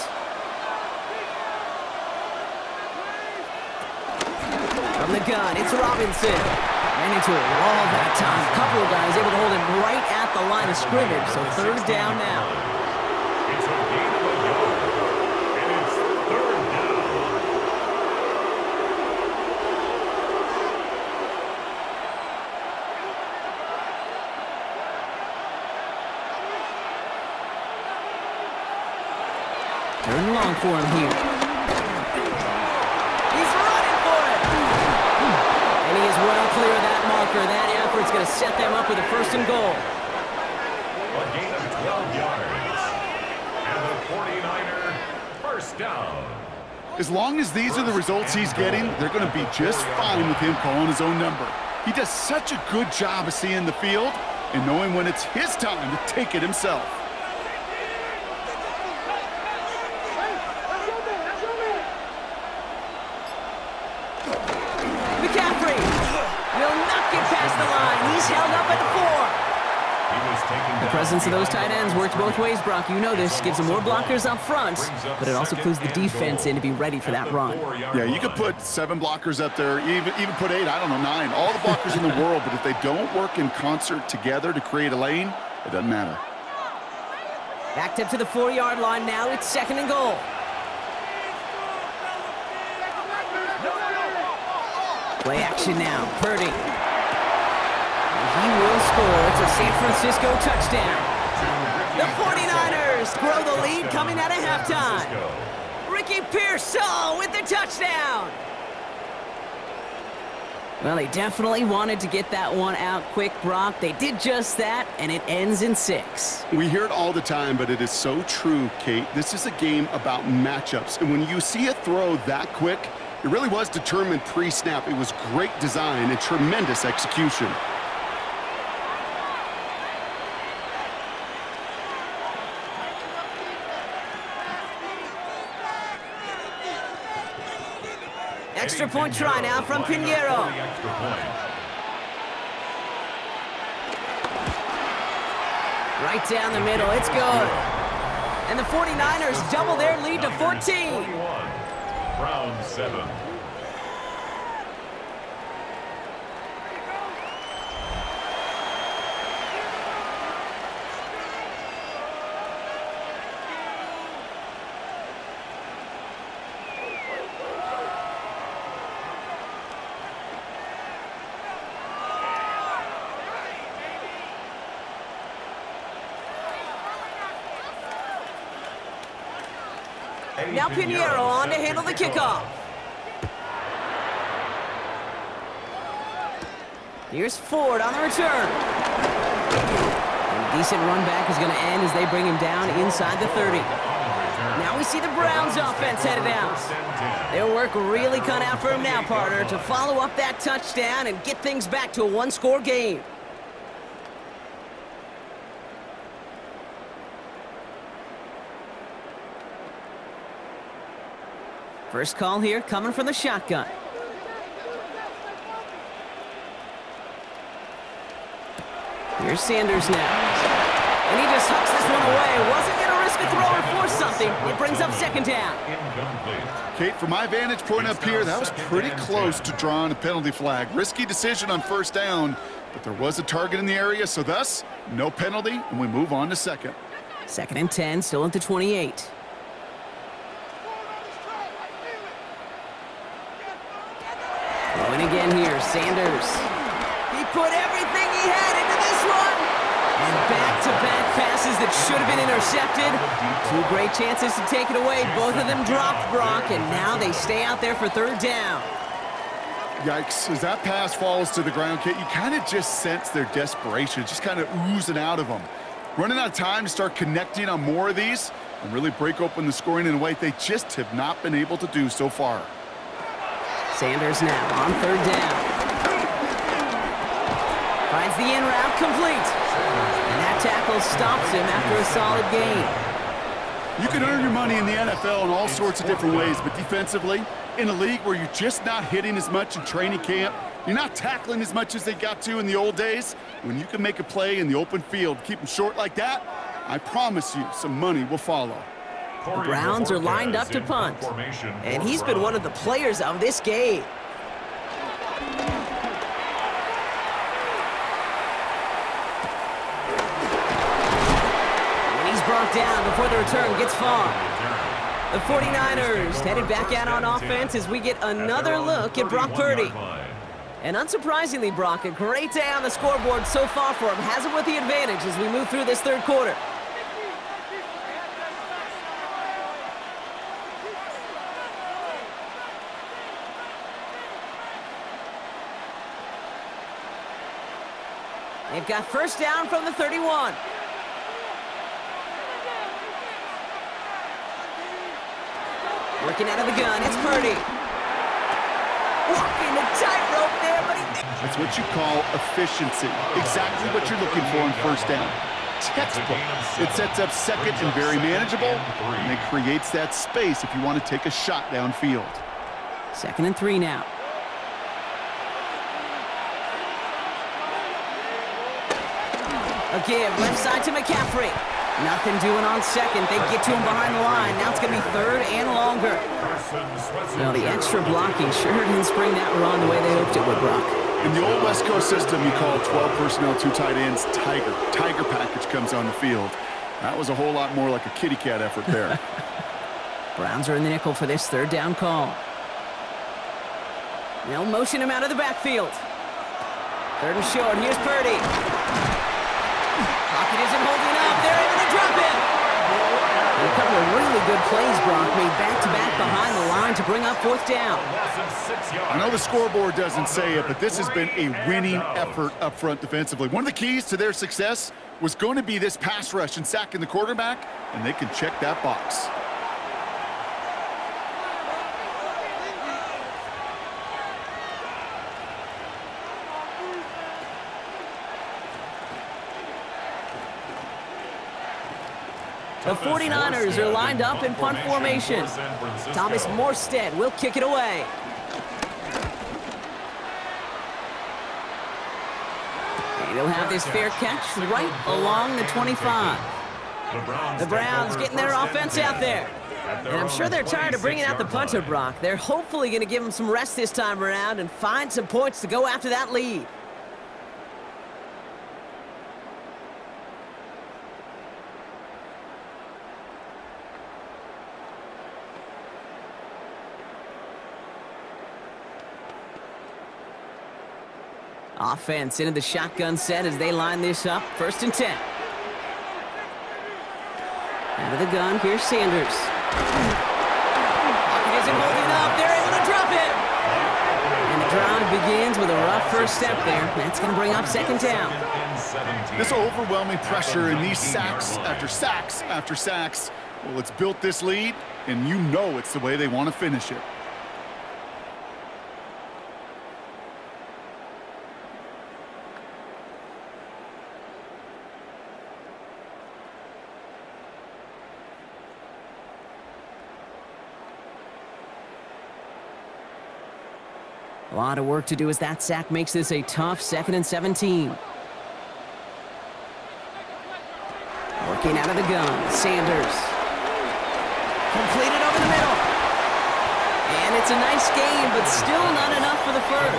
From the gun, it's Robinson. Ran into a wall that time. A couple of guys able to hold him right at the line of scrimmage, so 3rd down now. It's a gain of a yard. And it's 3rd down. Third and long for him here. He's running for it. And he is well clear of that marker. That effort's going to set them up with a 1st and goal. A gain of 12 yards. And the 49er first down. As long as these are the results he's getting, they're going to be just fine with him calling his own number. He does such a good job of seeing the field and knowing when it's his time to take it himself. McCaffrey will not get past the line. He's held up at the 4. The presence of those tight ends works both ways, Brock. You know this. Gives them more blockers up front, but it also clues the defense in to be ready for that run. Yeah, you could put 7 blockers up there, even put 8, I don't know, 9. All the blockers in the world, but if they don't work in concert together to create a lane, it doesn't matter. Backed up to the 4-yard line now. It's 2nd and goal. Play action now. Purdy. And he will score. It's a San Francisco touchdown. The 49ers grow the lead coming out of halftime. Ricky Pearsall with the touchdown. Well, they definitely wanted to get that one out quick, Brock. They did just that, and it ends in 6. We hear it all the time, but it is so true, Kate. This is a game about matchups, and when you see a throw that quick, it really was determined pre-snap. It was great design and tremendous execution. Extra point try now from Pinheiro. Right down the middle, it's good. And the 49ers double their lead to 14. Round 7. Now Pinheiro on to handle the kickoff. Here's Ford on the return. And a decent run back is going to end as they bring him down inside the 30. Now we see the Browns offense headed out. Their work really cut out for him now, partner, to follow up that touchdown and get things back to a one-score game. First call here coming from the shotgun. Here's Sanders now. And he just hucks this one away. Wasn't going to risk a throw or force something. It brings up second down. Kate, from my vantage point up here, that was pretty close to drawing a penalty flag. Risky decision on first down, but there was a target in the area, so thus, no penalty, and we move on to second. Second and 10, still at the 28. Going again here, Sanders. He put everything he had into this one. And back-to-back passes that should have been intercepted. Two great chances to take it away. Both of them dropped, Brock, and now they stay out there for third down. Yikes, as that pass falls to the ground, Kate, you kind of just sense their desperation, just kind of oozing out of them. Running out of time to start connecting on more of these and really break open the scoring in a way they just have not been able to do so far. Sanders now on third down. Finds the in route complete. And that tackle stops him after a solid gain. You can earn your money in the NFL in all sorts of different ways, but defensively, in a league where you're just not hitting as much in training camp, you're not tackling as much as they got to in the old days, when you can make a play in the open field, keep them short like that, I promise you some money will follow. The Browns are lined up to punt, and he's been one of the players of this game. And he's brought down before the return gets far. The 49ers headed back out on offense as we get another look at Brock Purdy. And unsurprisingly, Brock, a great day on the scoreboard so far for him. Has him with the advantage as we move through this third quarter. They've got first down from the 31. Working out of the gun, it's Purdy. Walking the tightrope there, but That's what you call efficiency. Exactly what you're looking for on first down. Textbook. It sets up second and very manageable, and it creates that space if you want to take a shot downfield. Second and 3 now. A give, left side to McCaffrey. Nothing doing on second. They get to him behind the line. Now it's going to be third and longer. Well, the extra blocking sure didn't spring that run the way they hoped it would, Brock. In the old West Coast system, you call 12 personnel, 2 tight ends, Tiger. Tiger package comes on the field. That was a whole lot more like a kitty cat effort there. Browns are in the nickel for this third down call. They'll motion him out of the backfield. Third and short. Here's Purdy. Pocket isn't holding up. They're able to drop him. And a couple of really good plays, Brock, made back-to-back behind the line to bring up fourth down. I know the scoreboard doesn't say it, but this has been a winning effort up front defensively. One of the keys to their success was going to be this pass rush and sacking the quarterback, and they can check that box. The 49ers are lined up in punt formation. Thomas Morstead will kick it away. And he'll have this fair catch right along the 25. The Browns getting their offense out there. And I'm sure they're tired of bringing out the punter, Brock. They're hopefully going to give him some rest this time around and find some points to go after that lead. Offense into the shotgun set as they line this up. 1st and 10. Out of the gun, here's Sanders. Pocket isn't holding up. They're able to drop it. And the drive begins with a rough first step there. That's going to bring up 2nd down. This overwhelming pressure and these sacks after sacks after sacks, well, it's built this lead, and you know it's the way they want to finish it. A lot of work to do as that sack makes this a tough 2nd and 17. Working out of the gun, Sanders. Completed over the middle. And it's a nice game, but still not enough for the first.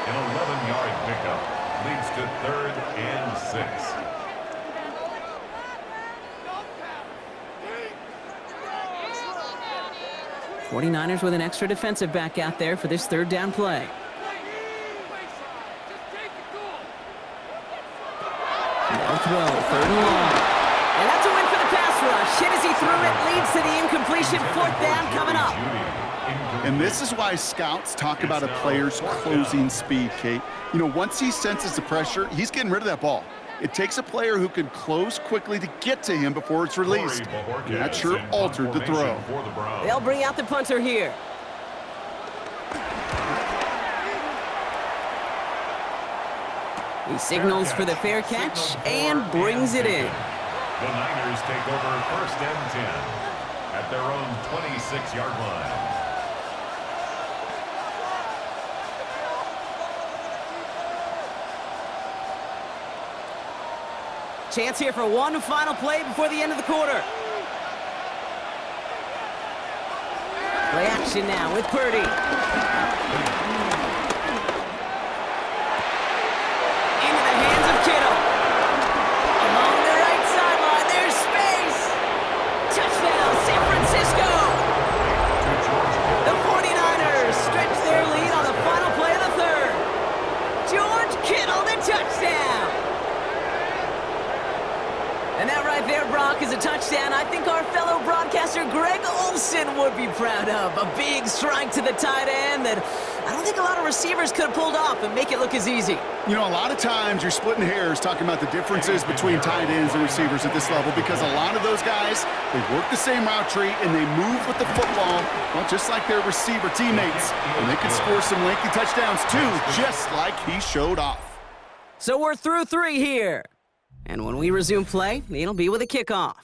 An 11-yard pickup leads to 3rd and 6. 49ers with an extra defensive back out there for this 3rd down play. No throw, 3rd and long. And that's a win for the pass rush. Hit as he threw it, leads to the incompletion. 4th down coming up. And this is why scouts talk about a player's closing speed, Kate. You know, once he senses the pressure, he's getting rid of that ball. It takes a player who can close quickly to get to him before it's released. And that sure altered the throw. They'll bring out the punter here. He signals for the fair catch and brings it in. The Niners take over 1st and 10 at their own 26-yard line. Chance here for one final play before the end of the quarter. Play action now with Purdy. Into the hands of Kittle. Along the right sideline, there's space. Touchdown, San Francisco. The 49ers stretch their lead on the final play of the 3rd. George Kittle, the touchdown. And that right there, Brock, is a touchdown I think our fellow broadcaster Greg Olsen would be proud of. A big strike to the tight end that I don't think a lot of receivers could have pulled off and make it look as easy. You know, a lot of times you're splitting hairs talking about the differences between tight ends and receivers at this level because a lot of those guys, they work the same route tree and they move with the football, well, just like their receiver teammates. And they can score some lengthy touchdowns too, just like he showed off. So we're through 3 here. And when we resume play, it'll be with a kickoff.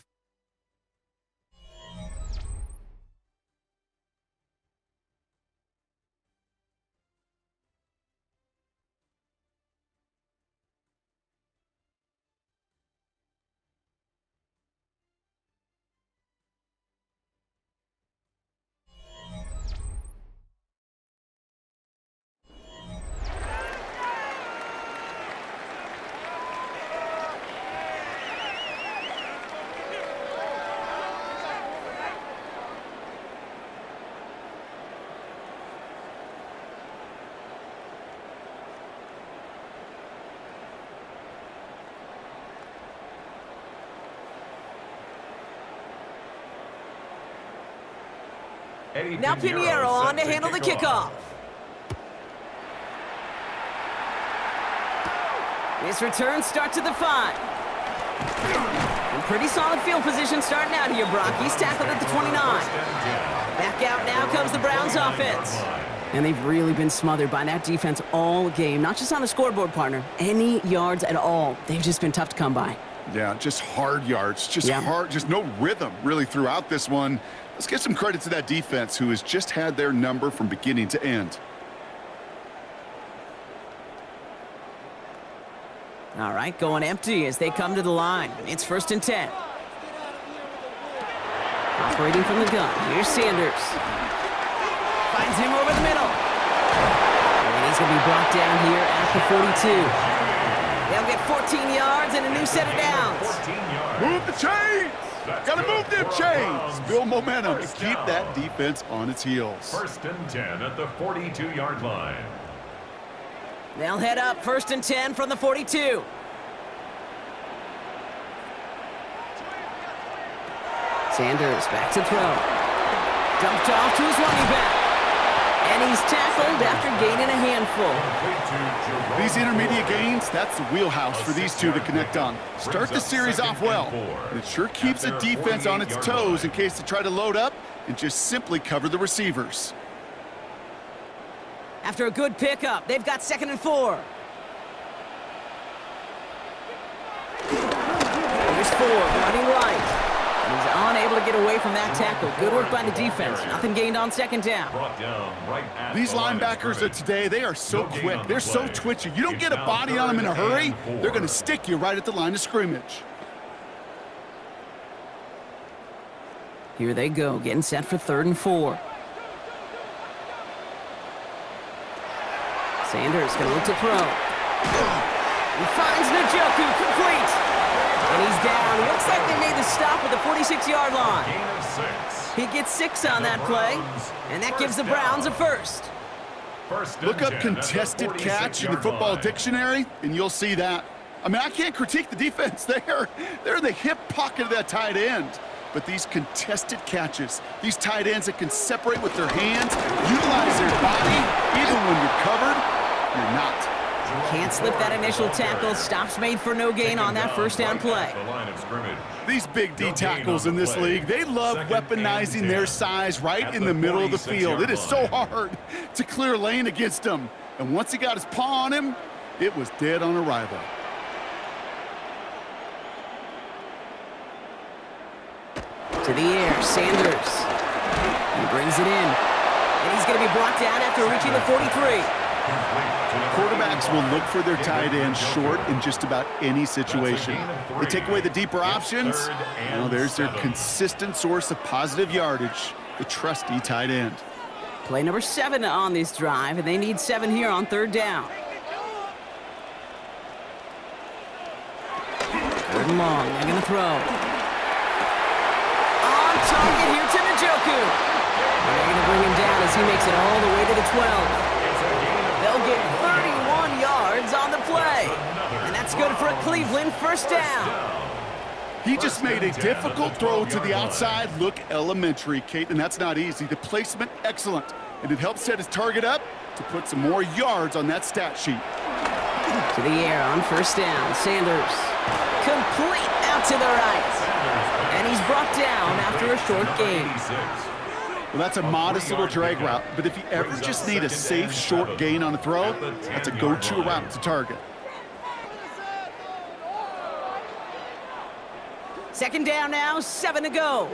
Now Pinheiro on to handle the kickoff. This return starts at the 5. And pretty solid field position starting out here, Brock. He's tackled at the 29. Back out now comes the Browns offense. And they've really been smothered by that defense all game. Not just on the scoreboard, partner. Any yards at all. They've just been tough to come by. Yeah, just hard yards. Just hard, just no rhythm really throughout this one. Let's give some credit to that defense who has just had their number from beginning to end. All right, going empty as they come to the line. It's 1st and 10. Operating from the gun, here's Sanders. Finds him over the middle. And he's going to be brought down here at the 42. They'll get 14 yards and a new set of downs. Move the chains! Gotta move them chains! Build momentum and keep that defense on its heels. 1st and 10 at the 42-yard line. They'll head up 1st and 10 from the 42. Sanders back to throw. Dumped off to his running back. And he's tackled after gaining a handful. These intermediate gains, that's the wheelhouse for these two to connect on. Start the series off well. And it sure keeps the defense on its toes in case they try to load up and just simply cover the receivers. After a good pickup, they've got 2nd and 4. Here's Ford running right. And he's unable to get away from that tackle. Good work by the defense. Nothing gained on 2nd down. These linebackers of today, they are so quick. They're so twitchy. You don't get a body on them in a hurry, they're going to stick you right at the line of scrimmage. Here they go, getting set for 3rd and 4. Sanders going to look to throw. He finds Njoku, complete. And he's down. Looks like they made the stop at the 46-yard line. Gain of 6. He gets 6 on that play, and that gives the Browns a first. Look up contested catch in the football dictionary, and you'll see that. I mean, I can't critique the defense there. They're in the hip pocket of that tight end. But these contested catches, these tight ends that can separate with their hands, utilize their body, even when you're covered, you're not. Can't slip that initial tackle. Stops made for no gain on that 1st down play. These big D tackles in this league, they love weaponizing their size right in the middle of the field. It is so hard to clear lane against them. And once he got his paw on him, it was dead on arrival. To the air, Sanders. He brings it in. And he's going to be brought down after reaching the 43. Quarterbacks will look for their tight end short in just about any situation. They take away the deeper options. Now there's their consistent source of positive yardage, the trusty tight end. Play number 7 on this drive, and they need 7 here on 3rd down. 3rd and long, they're going to throw. On target here to Njoku. And they're going to bring him down as he makes it all the way to the 12. They'll get 31 yards on the play. And that's good for a Cleveland 1st down. He just made a difficult throw to the outside look elementary, Kate, and that's not easy. The placement, excellent. And it helped set his target up to put some more yards on that stat sheet. To the air on 1st down. Sanders. Complete out to the right. And he's brought down after a short gain. Well, that's a modest little drag route, but if you ever just need a safe, short gain on a throw, that's a go-to route to target. 2nd down now, 7 to go.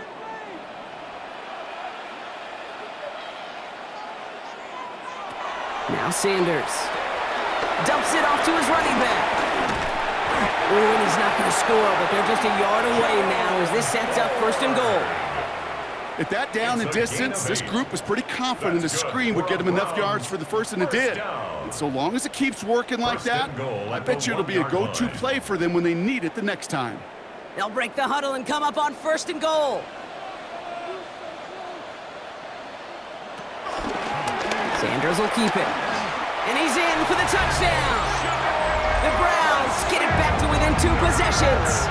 Now Sanders. Dumps it off to his running back. Oh, and he's not going to score, but they're just a yard away now as this sets up 1st and goal. At that down and distance, this group was pretty confident the screen would get them enough yards for the first, and it did. And so long as it keeps working like that, I bet you it'll be a go-to play for them when they need it the next time. They'll break the huddle and come up on 1st and goal. Sanders will keep it. And he's in for the touchdown. The Browns get it back to within 2 possessions.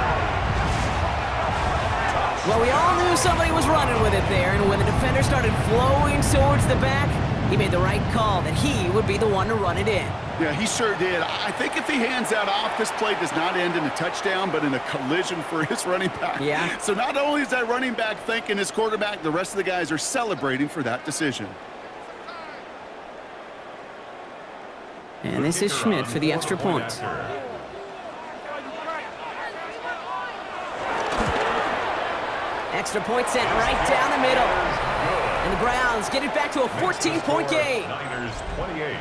Well, we all knew somebody was running with it there, and when the defender started flowing towards the back, he made the right call that he would be the one to run it in. Yeah, he sure did. I think if he hands that off, this play does not end in a touchdown, but in a collision for his running back. Yeah. So not only is that running back thanking his quarterback, the rest of the guys are celebrating for that decision. And this is Schmidt for the extra point. Extra point sent right down the middle. And the Browns get it back to a 14-point game. Niners 28,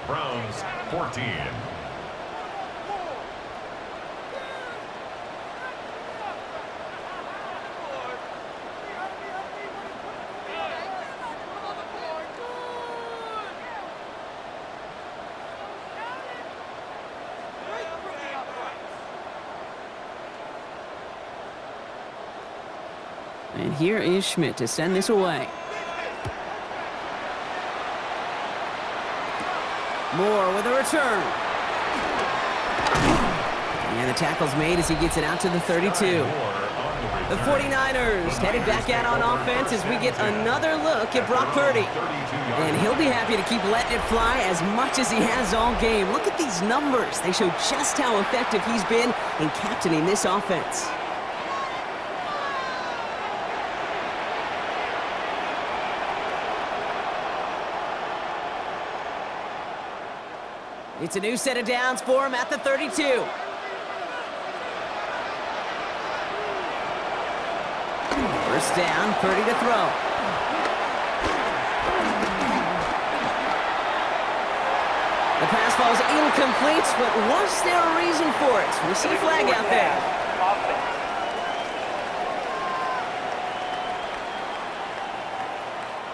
Browns 14. And here is Schmidt to send this away. Moore with a return. And the tackle's made as he gets it out to the 32. The 49ers headed back out on offense as we get another look at Brock Purdy. And he'll be happy to keep letting it fly as much as he has all game. Look at these numbers. They show just how effective he's been in captaining this offense. It's a new set of downs for him at the 32. First down, Purdy to throw. The pass falls incomplete, but was there a reason for it? We see a flag out there.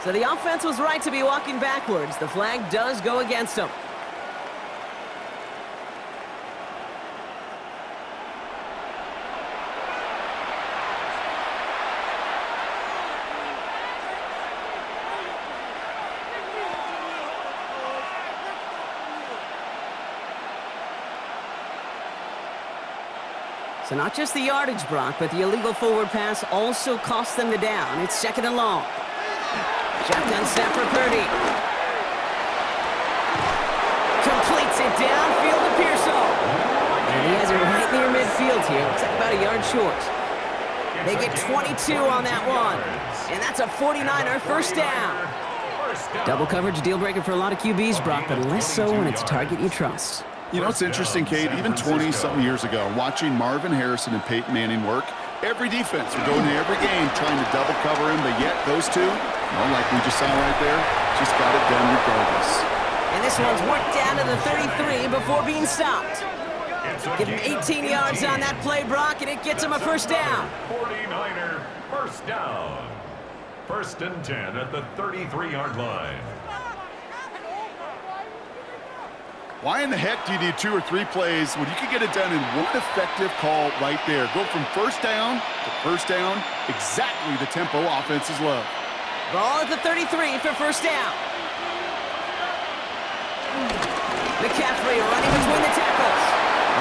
So the offense was right to be walking backwards. The flag does go against them. So not just the yardage, Brock, but the illegal forward pass also cost them the down. It's second and long. Shotgun snap for Purdy. Completes it downfield to Pearsall. And he has it right near midfield here. Looks like about a yard short. They get 22 on that one. And that's a 49er first down. Double coverage deal breaker for a lot of QBs, Brock, but less so when it's a target you trust. You know, it's interesting, Kate, even 20-something years ago, watching Marvin Harrison and Peyton Manning work, every defense would go into every game trying to double cover him, but yet those two, like we just saw right there, just got it done regardless. And this one's worked down to the 33 before being stopped. Give him 18 yards on that play, Brock, and it gets him a first down. 49er first down. First and 10 at the 33-yard line. Why in the heck do you need 2 or 3 plays when you can get it done in one effective call right there? Go from first down to first down, exactly the tempo offenses love. Ball at the 33 for first down. McCaffrey running between the tackles.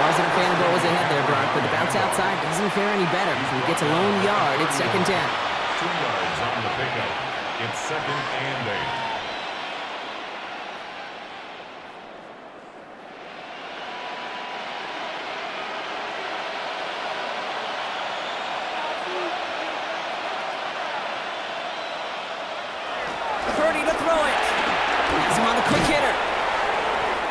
Wasn't a fan of what was ahead there, Brock, but the bounce outside doesn't fare any better. He gets a lone yard. It's second down. 2 yards on the pickup. It's second and 8. Purdy to throw it. Has him on the quick hitter.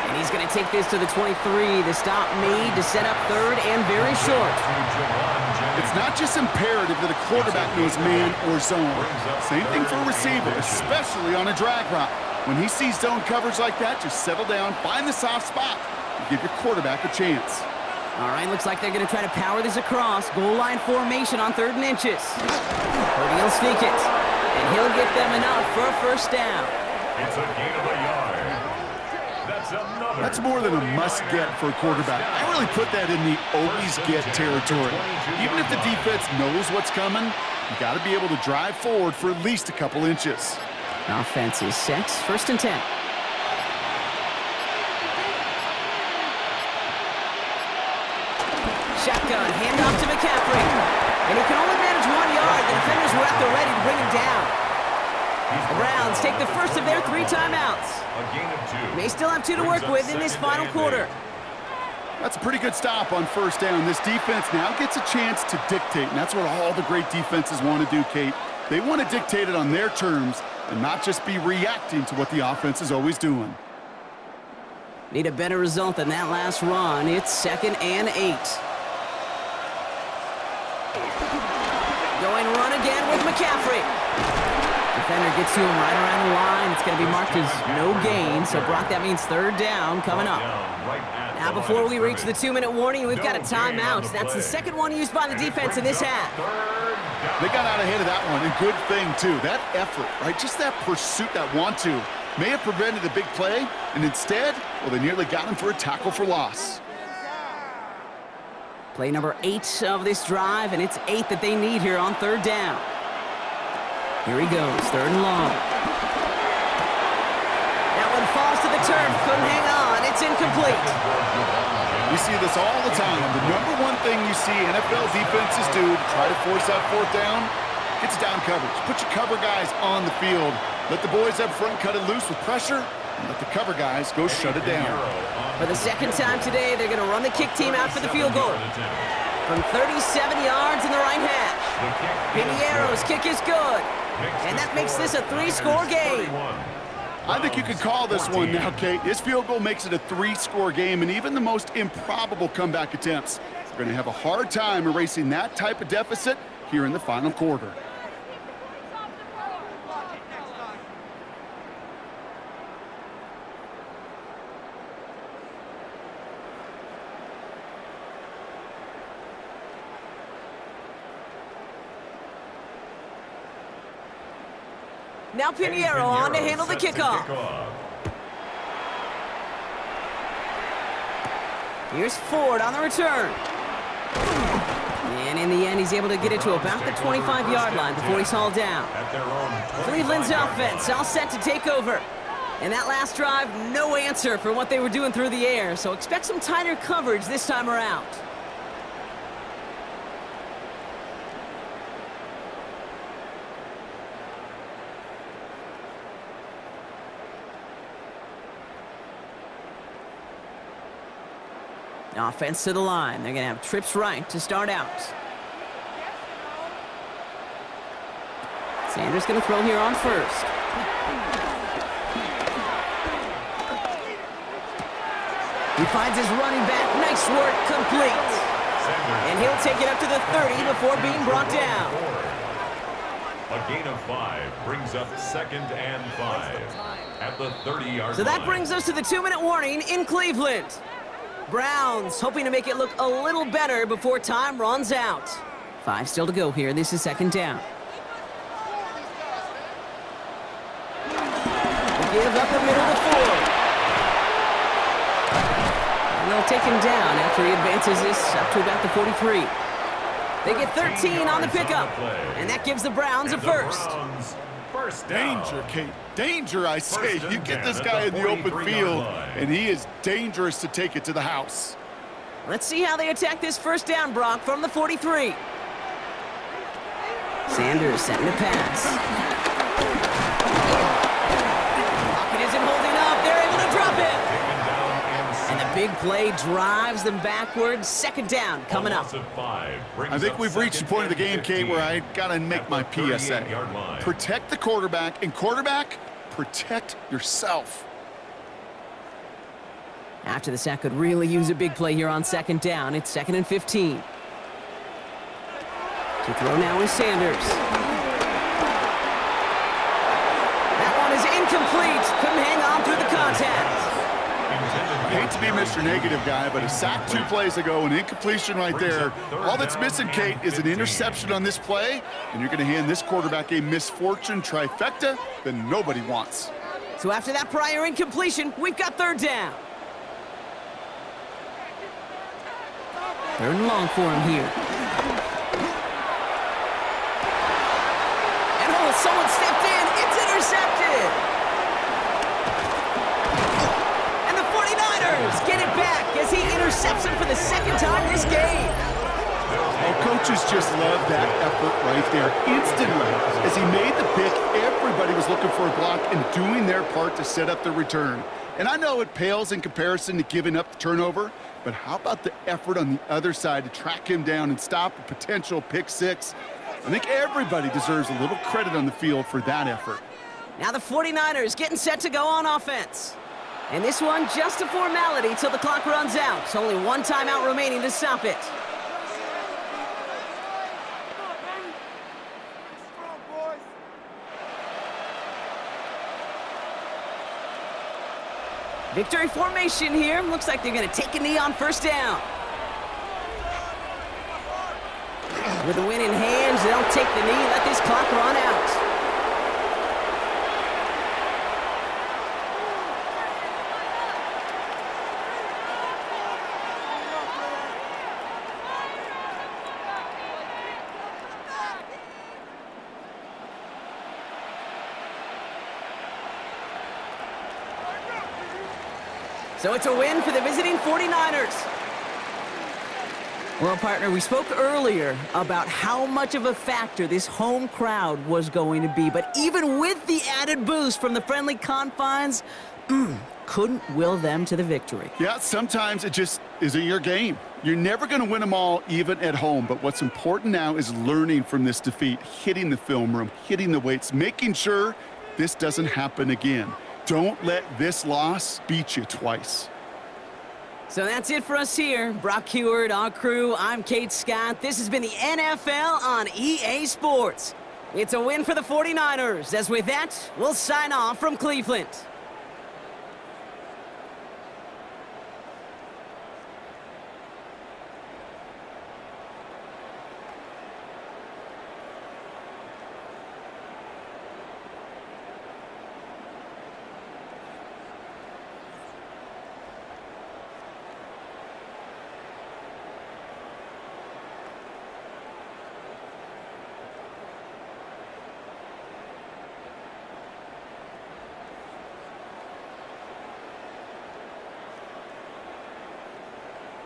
And he's going to take this to the 23. The stop made to set up third and very short. It's not just imperative that a quarterback knows man or zone. Same thing for a receiver, especially on a drag route. When he sees zone coverage like that, just settle down, find the soft spot, and give your quarterback a chance. All right, looks like they're going to try to power this across. Goal line formation on 3rd and inches. Purdy will sneak it. And he'll get them enough for a first down. It's a gain of a yard. That's more than a must-get for a quarterback. I really put that in the always-get territory. Even if the defense knows what's coming, you got to be able to drive forward for at least a couple inches. Offense is set. First and 10. Shotgun, handoff to McCaffrey. And he can only manage 1 yard. The defenders were at the ready to bring him down. The Browns take the first of their 3 timeouts. A gain of 2. They still have 2 to work with in this final quarter. That's a pretty good stop on first down. This defense now gets a chance to dictate, and that's what all the great defenses want to do, Kate. They want to dictate it on their terms and not just be reacting to what the offense is always doing. Need a better result than that last run. It's second and 8. Going run again with McCaffrey. Defender gets to him right around the line. It's going to be marked as no gain. So, Brock, that means 3rd down coming up. Now, before we reach the 2-minute warning, we've got a timeout. That's the second one used by the defense in this half. They got out ahead of that one, and good thing, too. That effort, right? Just that pursuit, that want-to, may have prevented a big play, and instead, well, they nearly got him for a tackle for loss. Play number 8 of this drive, and it's 8 that they need here on 3rd down. Here he goes, 3rd and long. That one falls to the turf, couldn't hang on, it's incomplete. We see this all the time. The number one thing you see NFL defenses do to try to force that 4th down, it's down coverage. Put your cover guys on the field. Let the boys up front cut it loose with pressure, and let the cover guys go shut it down. For the 2nd time today, they're going to run the kick team out for the field goal. From 37 yards in the right hash. Piniero's kick is good. And that makes this a 3-score game. I think you could call this one now, Kate. This field goal makes it a 3-score game, and even the most improbable comeback attempts are going to have a hard time erasing that type of deficit here in the final quarter. Now Piniero on to handle the kickoff. Here's Ford on the return. And in the end, he's able to get it to about the 25-yard line before he's hauled down. Cleveland's offense all set to take over. And that last drive, no answer for what they were doing through the air, so expect some tighter coverage this time around. Offense to the line. They're going to have trips right to start out. Sanders going to throw here on 1st. He finds his running back. Nice work, complete. And he'll take it up to the 30 before being brought down. A gain of 5 brings up 2nd and 5 at the 30-yard line. So that brings us to the 2-minute warning in Cleveland. Browns hoping to make it look a little better before time runs out. 5 still to go here. This is 2nd down. They give up the middle to Ford. And they'll take him down after he advances this up to about the 43. They get 13 on the pickup. And that gives the Browns a 1st. Danger, Kate. Danger, I say. You get this guy in the open field, and he is dangerous to take it to the house. Let's see how they attack this 1st down, Brock, from the 43. Sanders setting to pass. Pocket isn't holding up. They're able to drop it. And the big play drives them backwards. 2nd down coming up. I think we've reached the point of the game, Kate, where I got to make my PSA. Protect the quarterback, and quarterback, protect yourself. After the sack could really use a big play here on 2nd down. It's 2nd and 15. To throw now is Sanders. That one is incomplete. Couldn't hang on through the contact. I hate to be Mr. Negative guy, but a sack 2 plays ago, an incompletion right there. All that's missing, Kate, is an interception on this play, and you're going to hand this quarterback a misfortune trifecta that nobody wants. So after that prior incompletion, we've got 3rd down. 3rd and long for him here. And oh, someone stepped in. It's intercepted. Get it back as he intercepts him for the 2nd time this game. Oh, coaches just love that effort right there. Instantly, as he made the pick, everybody was looking for a block and doing their part to set up the return. And I know it pales in comparison to giving up the turnover, but how about the effort on the other side to track him down and stop a potential pick 6? I think everybody deserves a little credit on the field for that effort. Now the 49ers getting set to go on offense. And this one, just a formality till the clock runs out. It's only 1 timeout remaining to stop it. Victory formation here. Looks like they're going to take a knee on 1st down. With the win in hand, they'll take the knee, let this clock run out. So it's a win for the visiting 49ers. Well, partner, we spoke earlier about how much of a factor this home crowd was going to be. But even with the added boost from the friendly confines, couldn't will them to the victory. Yeah, sometimes it just isn't your game. You're never going to win them all, even at home. But what's important now is learning from this defeat, hitting the film room, hitting the weights, making sure this doesn't happen again. Don't let this loss beat you twice. So that's it for us here. Brock Heward, our crew, I'm Kate Scott. This has been the NFL on EA Sports. It's a win for the 49ers. As with that, we'll sign off from Cleveland.